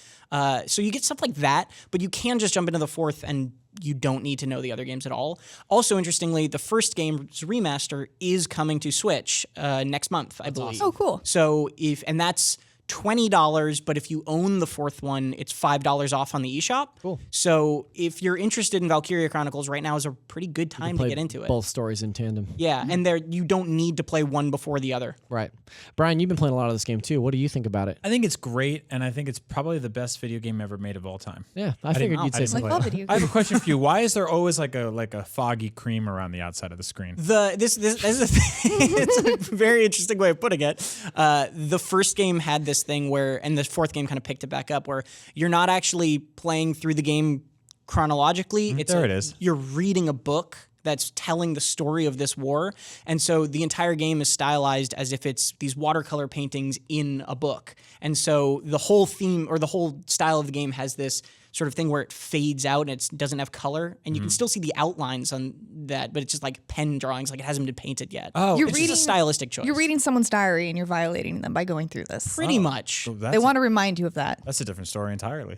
So you get stuff like that, but you can just jump into the fourth and you don't need to know the other games at all. Also, interestingly, the first game's remaster is coming to Switch next month, I believe. Oh, cool. So and that's $20, but if you own the fourth one, it's $5 off on the eShop. Cool. So if you're interested in Valkyria Chronicles, right now is a pretty good time to get into it. Both stories in tandem. Yeah, and you don't need to play one before the other. Right. Brian, you've been playing a lot of this game too. What do you think about it? I think it's great, and I think it's probably the best video game ever made of all time. Yeah, I figured you'd say I something. Like all video I have a games. question for you. Why is there always like a foggy cream around the outside of the screen? This is a thing. It's a very interesting way of putting it. The first game had this thing where, and the fourth game kind of picked it back up, where you're not actually playing through the game chronologically. There it is. You're reading a book that's telling the story of this war. And so the entire game is stylized as if it's these watercolor paintings in a book. And so the whole theme or the whole style of the game has this sort of thing where it fades out and it doesn't have color, and you can still see the outlines on that, but it's just like pen drawings, like it hasn't been painted yet. Oh, You're it's reading just a stylistic choice. You're reading someone's diary and you're violating them by going through this. pretty much. They want to remind you of that. That's a different story entirely.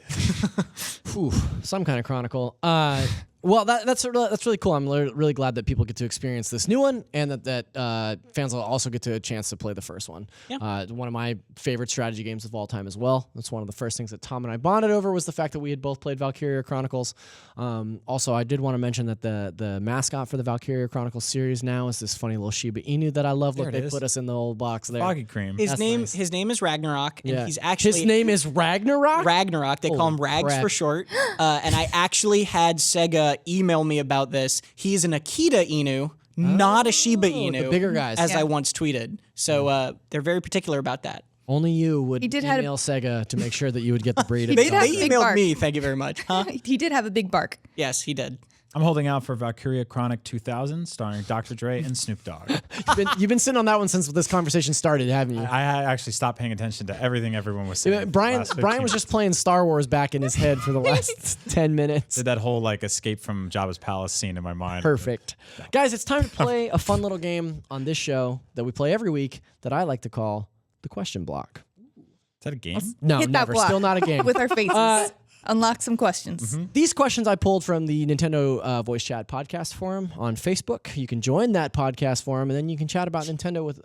Whew, some kind of chronicle. Well, that's really cool. I'm really glad that people get to experience this new one, and that fans will also get to a chance to play the first one. Yeah. One of my favorite strategy games of all time as well. That's one of the first things that Tom and I bonded over, was the fact that we had both played Valkyria Chronicles. Also, I did want to mention that the mascot for the Valkyria Chronicles series now is this funny little Shiba Inu that I love. Look, they put us in the old box there. Foggy cream. His name is Ragnarok, and he's actually his name is Ragnarok. Ragnarok. They call him Rags crap. for short. And I actually had Sega email me about this. He's an Akita Inu, not a Shiba Inu. the bigger guys. as I once tweeted. So they're very particular about that. Only you would did have email Sega to make sure that you would get the breed. They have a big emailed bark. me. Thank you very much. Huh? He did have a big bark. Yes, he did. I'm holding out for Valkyria Chronic 2000, starring Dr. Dre and Snoop Dogg. You've been sitting on that one since this conversation started, haven't you? I actually stopped paying attention to everything everyone was saying. Brian last 15 was just playing Star Wars back in his head for the last 10 minutes. did that whole like escape from Jabba's palace scene in my mind. Perfect. Guys, it's time to play a fun little game on this show that we play every week that I like to call the question block. Is that a game? No, Hit that never. block Still not a game. with our faces. Unlock some questions. These questions I pulled from the Nintendo Voice Chat podcast forum on Facebook. You can join that podcast forum, and then you can chat about Nintendo with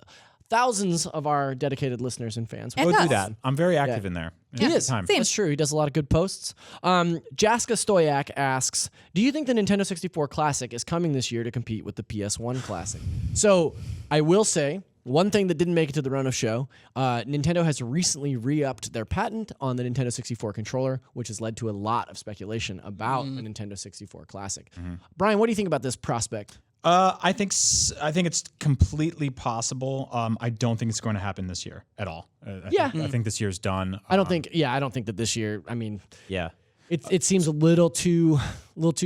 thousands of our dedicated listeners and fans. And Go do us. that. I'm very active in there. He is. Time. That's true. He does a lot of good posts. Jaska Stoyak asks, do you think the Nintendo 64 Classic is coming this year to compete with the PS1 Classic? So I will say, one thing that didn't make it to the run of show, Nintendo has recently re-upped their patent on the Nintendo 64 controller, which has led to a lot of speculation about the Nintendo 64 Classic. Brian, what do you think about this prospect? I think it's completely possible. I don't think it's going to happen this year at all. I think this year's done. I don't think that this year, I mean, Yeah. it seems a little too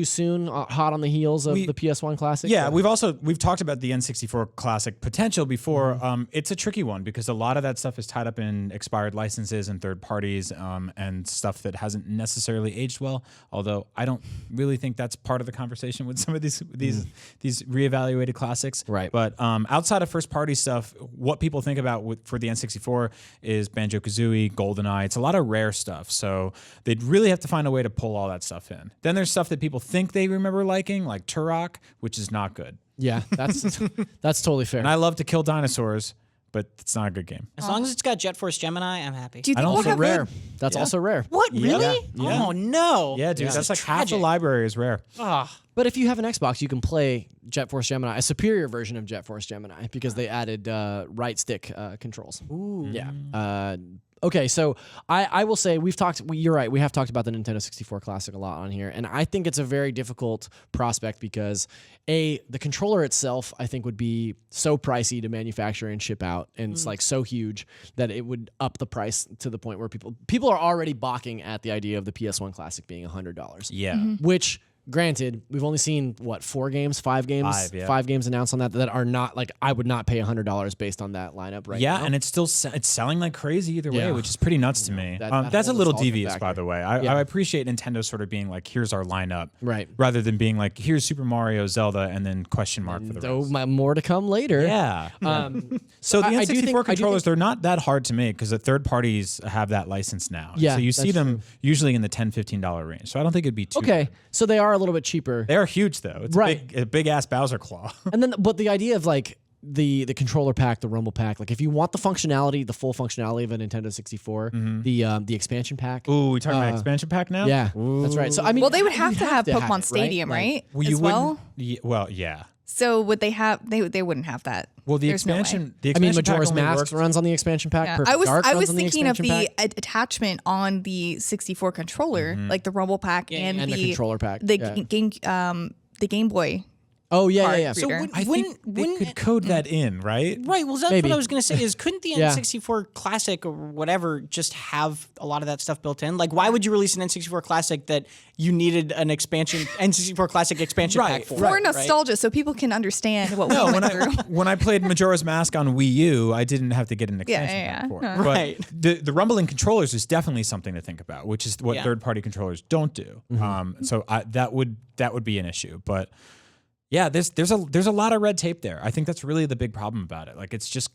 soon, hot on the heels of the PS1 Classic. Yeah, we've talked about the N64 Classic potential before. It's a tricky one because a lot of that stuff is tied up in expired licenses and third parties and stuff that hasn't necessarily aged well. Although I don't really think that's part of the conversation with some of these reevaluated classics. Right. But outside of first party stuff, what people think about for the N64 is Banjo-Kazooie, GoldenEye. It's a lot of rare stuff. So they'd really have to find a way to pull all that stuff in. Then there's stuff that people think they remember liking, like Turok, which is not good. Yeah, that's totally fair. And I love to kill dinosaurs, but it's not a good game. As long as it's got Jet Force Gemini, I'm happy. Do you think don't we'll think have rare. That's also rare. What? Really? Yeah. Oh, no. Yeah, dude, This that's is like half the tragic. library is rare. But if you have an Xbox, you can play Jet Force Gemini, a superior version of Jet Force Gemini, because they added right stick controls. Ooh. Yeah. Okay, so I will say you're right, we have talked about the Nintendo 64 Classic a lot on here, and I think it's a very difficult prospect because the controller itself I think would be so pricey to manufacture and ship out, and it's like so huge that it would up the price to the point where people are already balking at the idea of the PS1 Classic being $100. Yeah. Which, granted, we've only seen five games announced on that are not like I would not pay $100 based on that lineup right now. And it's still it's selling like crazy either way, Yeah. which is pretty nuts to me. that That's a whole little nostalgia devious, factor. by the way. I appreciate Nintendo sort of being like, here's our lineup, Right. rather than being like, here's Super Mario, Zelda, and then question mark for the Though rest. more to come later. Yeah. So the I do N64 think- controllers, they're not that hard to make because the third parties have that license now. Yeah, So you see that's them usually in the $10, $15 range. So I don't think it'd be too Okay, bad. so they are a little bit cheaper. They are huge though. It's Right. a big ass Bowser claw. And then, but the idea of like the controller pack, the Rumble pack, like if you want the full functionality of a Nintendo 64, the expansion pack. Ooh, we talking about expansion pack now? Yeah, that's right. So I mean, Well, they would you have to have Pokemon it, Stadium, right? Well, As you well. wouldn't. Well, yeah. So would they have? They wouldn't have that. Well, the There's no way. expansion. The I mean, expansion pack Majora's only Mask works- runs on the expansion pack. Yeah. Perfect Dark I runs was on the thinking of expansion the pack. attachment on the 64 controller, like the Rumble pack and and the controller pack, the yeah. the Game Boy Oh yeah, card yeah, yeah. So reader. I think they could code that in, right? Right. Well, that's Maybe. what I was going to say. Is couldn't the Yeah. N64 Classic or whatever just have a lot of that stuff built in? Like, why would you release an N64 Classic that you needed an expansion N64 Classic expansion pack for? For nostalgia, so people can understand what we No, went through. when I played Majora's Mask on Wii U, I didn't have to get an expansion yeah. pack for it. Huh. But Right. the rumbling controllers is definitely something to think about, which is what Yeah. third-party controllers don't do. So that would be an issue. But yeah, there's a lot of red tape there. I think that's really the big problem about it. Like it's just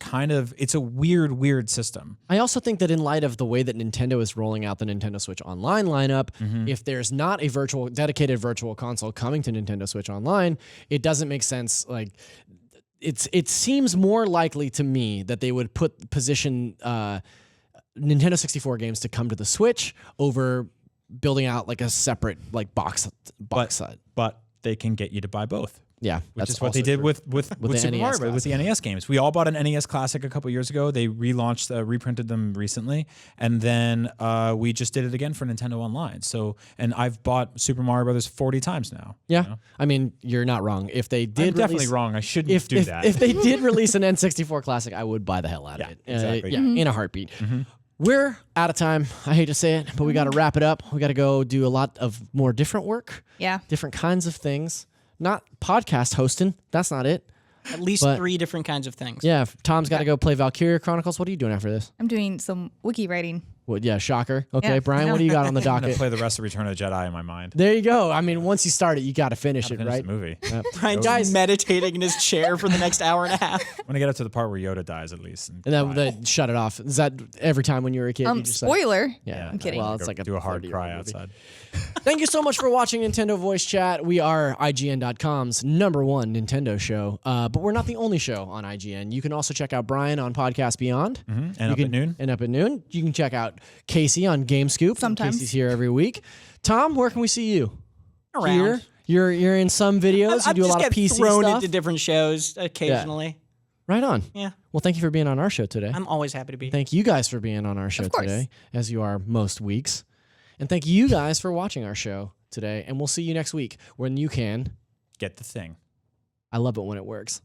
it's a weird system. I also think that in light of the way that Nintendo is rolling out the Nintendo Switch Online lineup, if there's not a dedicated virtual console coming to Nintendo Switch Online, it doesn't make sense. Like, it seems more likely to me that they would position Nintendo 64 games to come to the Switch over building out like a separate like box set. But they can get you to buy both. Yeah, Which that's is what they also did true. with the Super NES Mario, with the NES games. We all bought an NES Classic a couple years ago. They reprinted them recently, and then we just did it again for Nintendo Online. So, and I've bought Super Mario Brothers 40 times now. Yeah, you know? I mean, you're not wrong. If they did, I'm definitely wrong. I shouldn't do that. If they did release an N64 Classic, I would buy the hell out of it. exactly. In a heartbeat. We're out of time. I hate to say it, but we got to wrap it up. We got to go do a lot of more different work. Yeah. Different kinds of things. Not podcast hosting. That's not it. At least But- 3 different kinds of things. Yeah, Tom's got to go play Valkyria Chronicles. What are you doing after this? I'm doing some wiki writing. What? Yeah, shocker. Okay, Yeah. Brian, what do you got on the I'm gonna docket? play the rest of Return of the Jedi in my mind. There you go. I mean, once you start it, you got to finish it, Finish right? the movie. Brian's Guys- meditating in his chair for the next hour and a half. When I get up to the part where Yoda dies, at least. And then shut it off. Is that every time when you were a kid? you just like- Spoiler. yeah, I'm kidding. Well, it's like do a hard 30-year-old cry movie. outside. Thank you so much for watching Nintendo Voice Chat. We are IGN.com's #1 Nintendo show, but we're not the only show on IGN. You can also check out Brian on Podcast Beyond. And You up can- at noon. And up at noon. You can check out Casey on Gamescoop. Sometimes. Casey's here every week. Tom, where can we see you? Around. Here. You're in some videos. I You do a just lot of get PC thrown stuff. into different shows occasionally. Right on. Yeah. Well, thank you for being on our show today. I'm always happy to be here. Thank you guys for being on our show course. today, as you are most weeks. And thank you guys for watching our show today. And we'll see you next week when you can. Get the thing. I love it when it works.